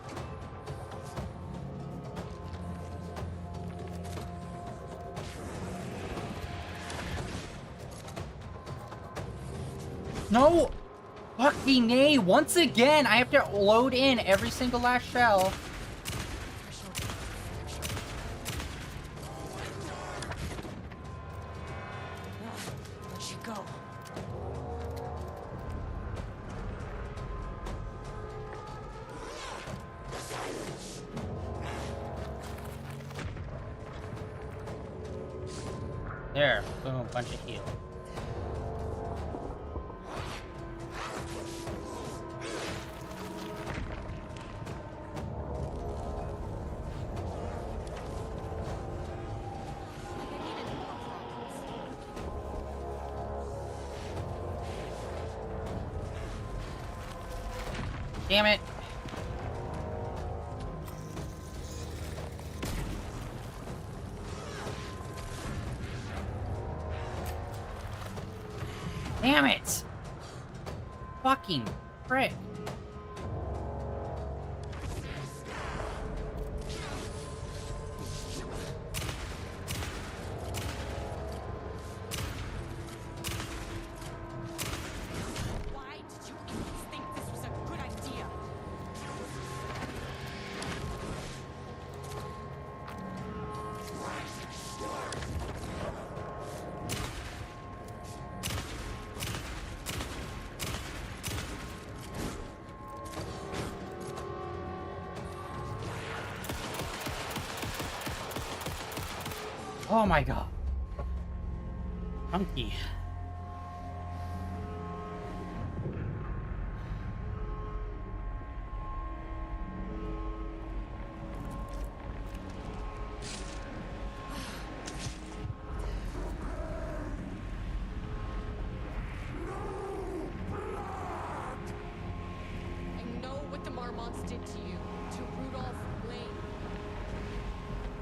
No! Fucking A! Once again, I have to load in every single last shell. Where'd she go? There. Boom. Bunch of heal. Damn it. Damn it! Fucking prick. Why did you idiots think this was a good idea? Oh my god. Funky. I know what the Marmonts did to you, to Rudolph Lane.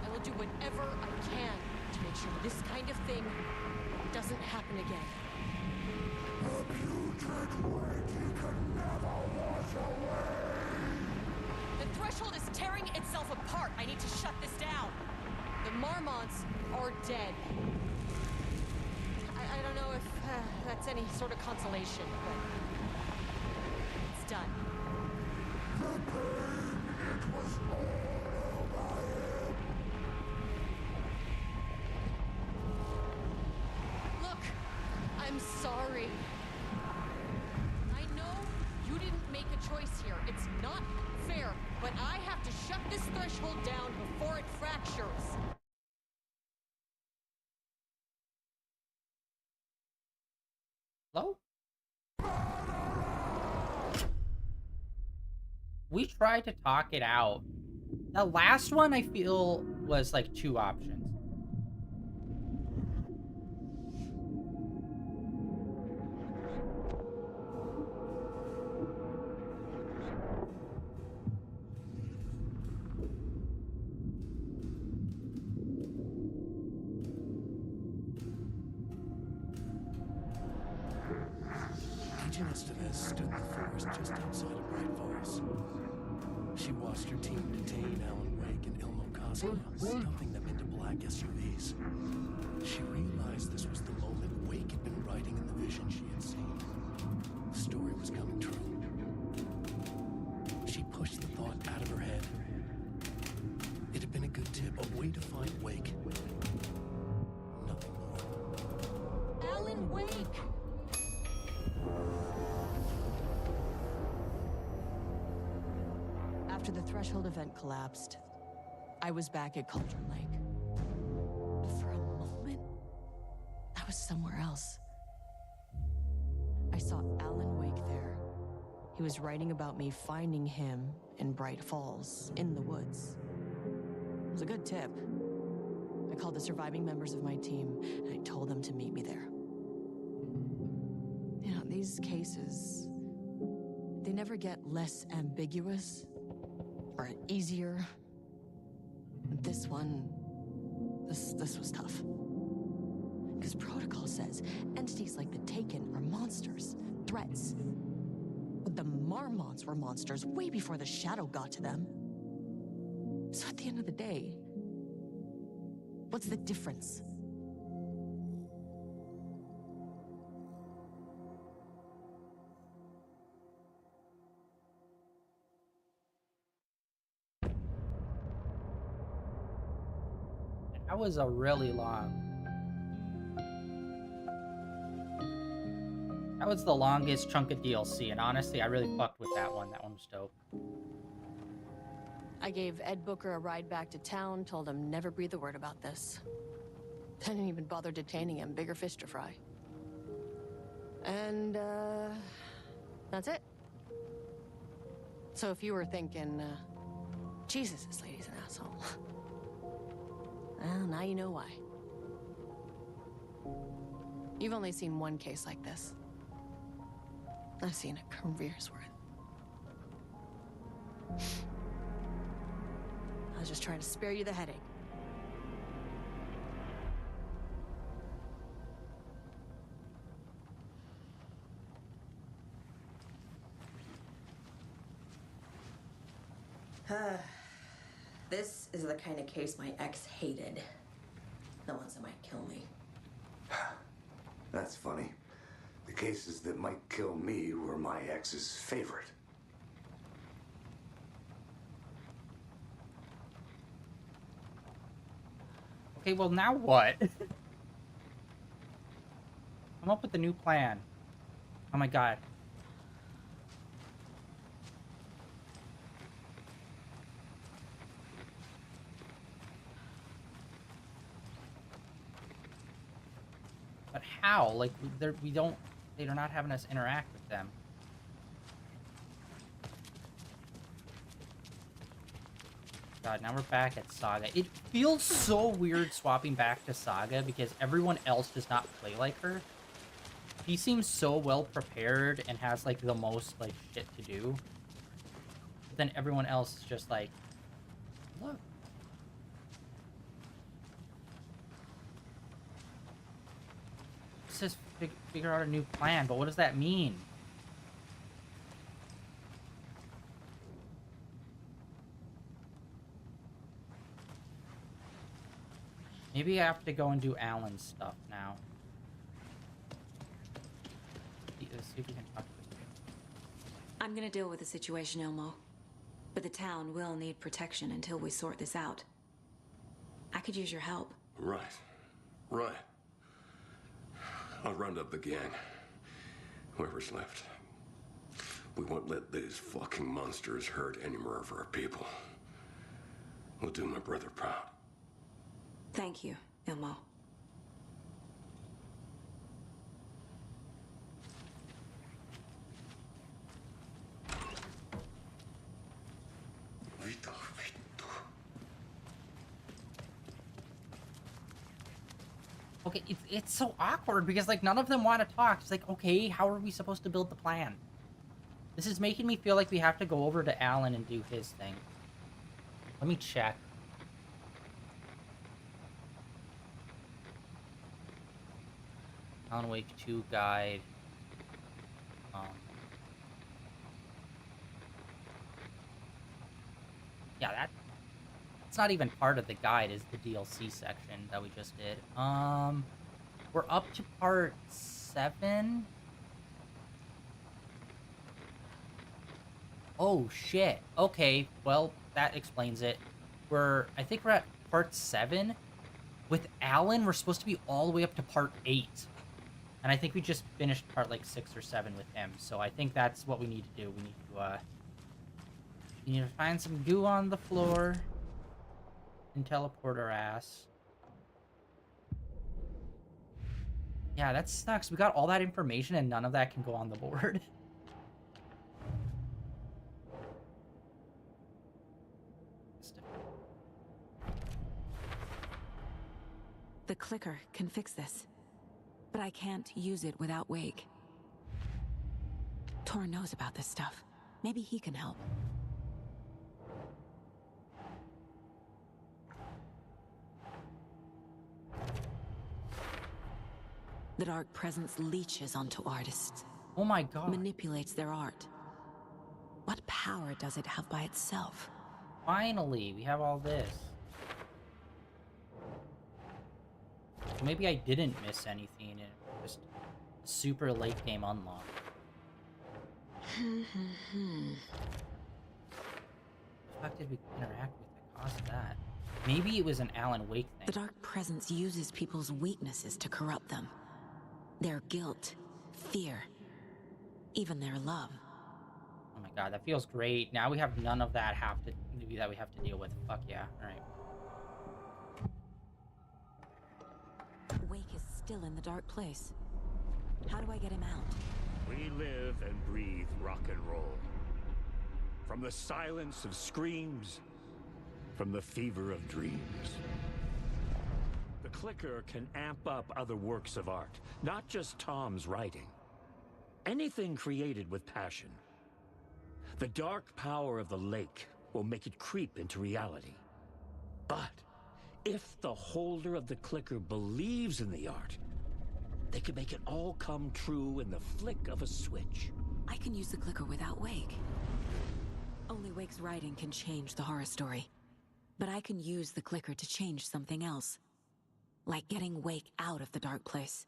I will do whatever I can to make sure this kind of thing doesn't happen again. The threshold is tearing itself apart. I need to shut this down. The Marmonts are dead. I don't know if that's any sort of consolation, but it's done. Look, I'm sorry. I know you didn't make a choice here. It's not fair, but I have to shut this threshold down before it fractures. Hello? We tried to talk it out. The last one I feel was like 2 options. Agent Estevez stood in the forest just outside of Bright Falls. She watched her team detain Alan Wake and Elmo Cosmo, stuffing them into black SUVs. She realized this was the moment Wake had been writing in the vision she had seen. The story was coming true. She pushed the thought out of her head. It had been a good tip, a way to find Wake. Nothing more. Alan Wake! After the Threshold event collapsed, I was back at Cauldron Lake. But for a moment, I was somewhere else. I saw Alan Wake there. He was writing about me finding him in Bright Falls, in the woods. It was a good tip. I called the surviving members of my team, and I told them to meet me there. You know, these cases, they never get less ambiguous or easier. This one, this was tough. Because protocol says entities like the Taken are monsters, threats. But the Marmonts were monsters way before the Shadow got to them. So at the end of the day, what's the difference? That was a really long. That was the longest chunk of DLC, and honestly, I really fucked with that one. That one was dope. I gave Ed Booker a ride back to town, told him never breathe a word about this. Didn't even bother detaining him, bigger fish to fry. And, that's it. So if you were thinking, Jesus, this lady's an asshole. Well, now you know why. You've only seen one case like this. I've seen a career's worth. I was just trying to spare you the headache. This is the kind of case my ex hated. The ones that might kill me. That's funny. The cases that might kill me were my ex's favorite. Okay, well now what? Come up with a new plan. Oh my god. But how? Like, they're not having us interact with them. God, now we're back at Saga. It feels so weird swapping back to Saga because everyone else does not play like her. She seems so well prepared and has, like, the most, like, shit to do. But then everyone else is just like, look. It says figure out a new plan, but what does that mean? Maybe I have to go and do Alan's stuff now. Let's see if we can talk to this guy. I'm gonna deal with the situation, Elmo. But the town will need protection until we sort this out. I could use your help. Right. Right. I'll round up the gang. Whoever's left. We won't let these fucking monsters hurt any more of our people. We'll do my brother proud. Thank you, Elmo. Okay, it's so awkward because, like, none of them want to talk. It's like, okay, how are we supposed to build the plan? This is making me feel like we have to go over to Alan and do his thing. Let me check. Alan Wake 2 guide. Yeah, it's not even part of the guide, is the DLC section that we just did. We're up to part 7. Oh shit. Okay, well, that explains it. I think we're at part 7. With Alan, we're supposed to be all the way up to part 8. And I think we just finished part, like, 6 or 7 with him. So I think that's what we need to do. We need to find some goo on the floor and teleport our ass. Yeah, that sucks. We got all that information and none of that can go on the board. The clicker can fix this. But I can't use it without Wake. Tor knows about this stuff. Maybe he can help. The Dark Presence leeches onto artists. Oh my god. Manipulates their art. What power does it have by itself? Finally, we have all this. Maybe I didn't miss anything and just super late game unlock. The fuck did we interact with that caused that? Maybe it was an Alan Wake thing. The Dark Presence uses people's weaknesses to corrupt them. Their guilt, fear, even their love. Oh my god, that feels great. Now we have none of that we have to deal with. Fuck yeah. Alright. Wake is still in the dark place. How do I get him out? We live and breathe rock and roll. From the silence of screams, from the fever of dreams. The clicker can amp up other works of art, not just Tom's writing. Anything created with passion. The dark power of the lake will make it creep into reality. But if the holder of the clicker believes in the art, they can make it all come true in the flick of a switch. I can use the clicker without Wake. Only Wake Wake's writing can change the horror story, but I can use the clicker to change something else. Like getting Wake out of the dark place.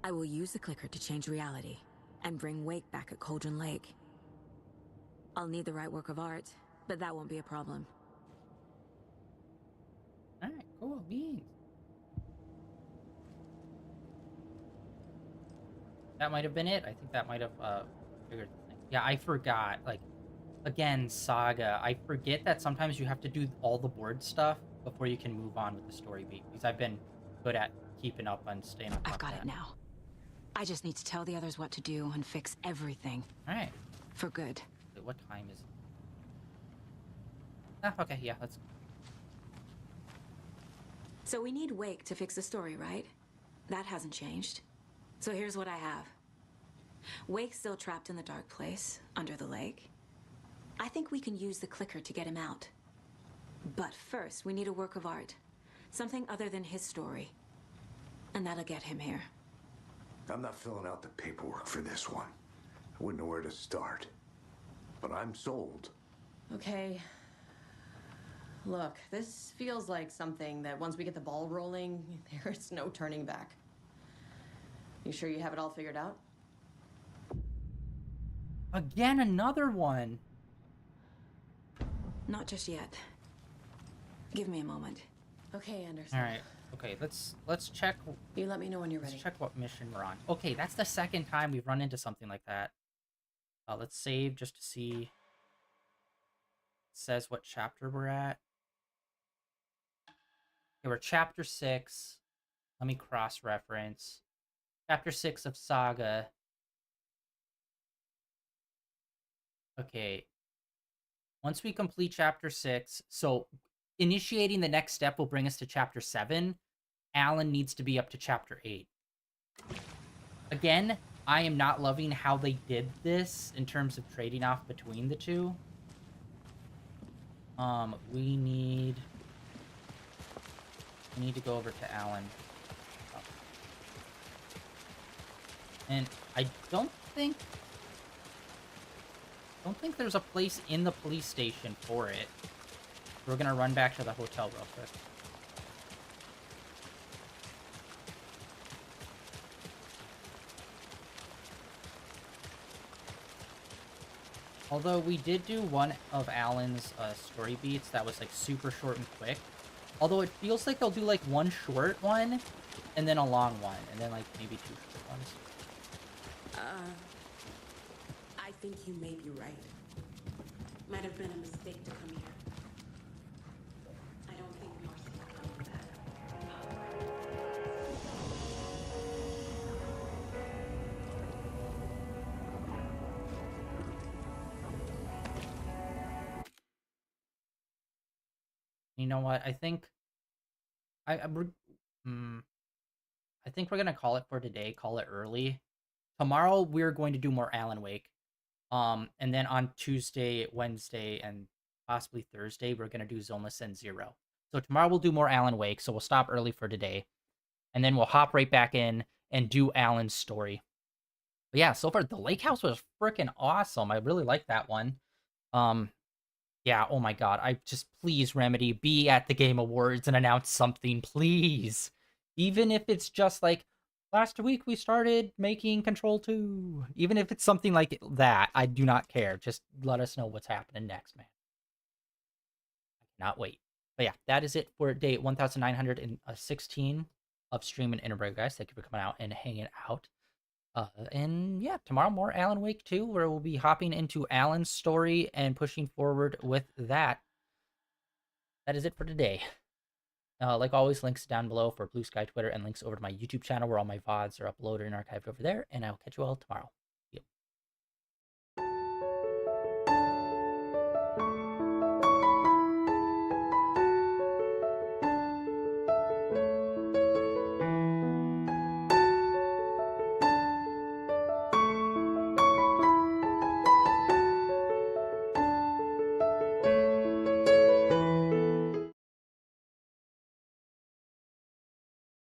I will use the clicker to change reality and bring Wake back at Cauldron Lake. I'll need the right work of art, but that won't be a problem. Alright, cool beans. That might have been it. I think that might have figured the thing. Yeah, I forgot. Like, again, Saga. I forget that sometimes you have to do all the board stuff before you can move on with the story beat. Because I've been good at keeping up on staying on top I've got of it that. now. I just need to tell the others what to do and fix everything. Alright. For good. Wait, what time is it? Ah, okay, yeah, let's... So we need Wake to fix the story, right? That hasn't changed. So here's what I have. Wake's still trapped in the dark place, under the lake. I think we can use the clicker to get him out. But first, we need a work of art. Something other than his story. And that'll get him here. I'm not filling out the paperwork for this one. I wouldn't know where to start. But I'm sold. Okay. Look, this feels like something that once we get the ball rolling, there's no turning back. You sure you have it all figured out? Again, another one. Not just yet. Give me a moment. Okay, Anderson. All right. Okay, let's check. You let me know when you're Let's ready. check what mission we're on. Okay, that's the second time we've run into something like that. Let's save just to see. It says what chapter we're at. Okay, we're chapter 6. Let me cross-reference. Chapter 6 of Saga. Okay. Once we complete chapter 6, so initiating the next step will bring us to chapter 7. Alan needs to be up to chapter 8. Again, I am not loving how they did this in terms of trading off between the two. We need to go over to Alan. And I don't think there's a place in the police station for it. We're gonna run back to the hotel real quick. Although we did do one of Alan's story beats that was like super short and quick. Although it feels like they'll do like one short one and then a long one and then like maybe 2 short ones. I think you may be right. Might have been a mistake to come here. I don't think Marcy will come back. You know what? I think I think we're gonna call it for today. Call it early. Tomorrow we're going to do more Alan Wake. And then on Tuesday, Wednesday, and possibly Thursday, we're gonna do Zoneless and Zero. So tomorrow we'll do more Alan Wake. So we'll stop early for today, and then we'll hop right back in and do Alan's story. But yeah, so far the Lake House was freaking awesome. I really like that one. Yeah, oh my god. I just, please, Remedy, be at the Game Awards and announce something, please. Even if it's just like, last week we started making Control 2. Even if it's something like that, I do not care. Just let us know what's happening next, man. I cannot wait. But yeah, that is it for day 1916 of Stream and Interbreak, guys. Thank you for coming out and hanging out. And yeah, tomorrow more Alan Wake 2, where we'll be hopping into Alan's story and pushing forward with that. That is it for today. Like always, links down below for Blue Sky, Twitter, and links over to my YouTube channel where all my VODs are uploaded and archived over there. And I'll catch you all tomorrow.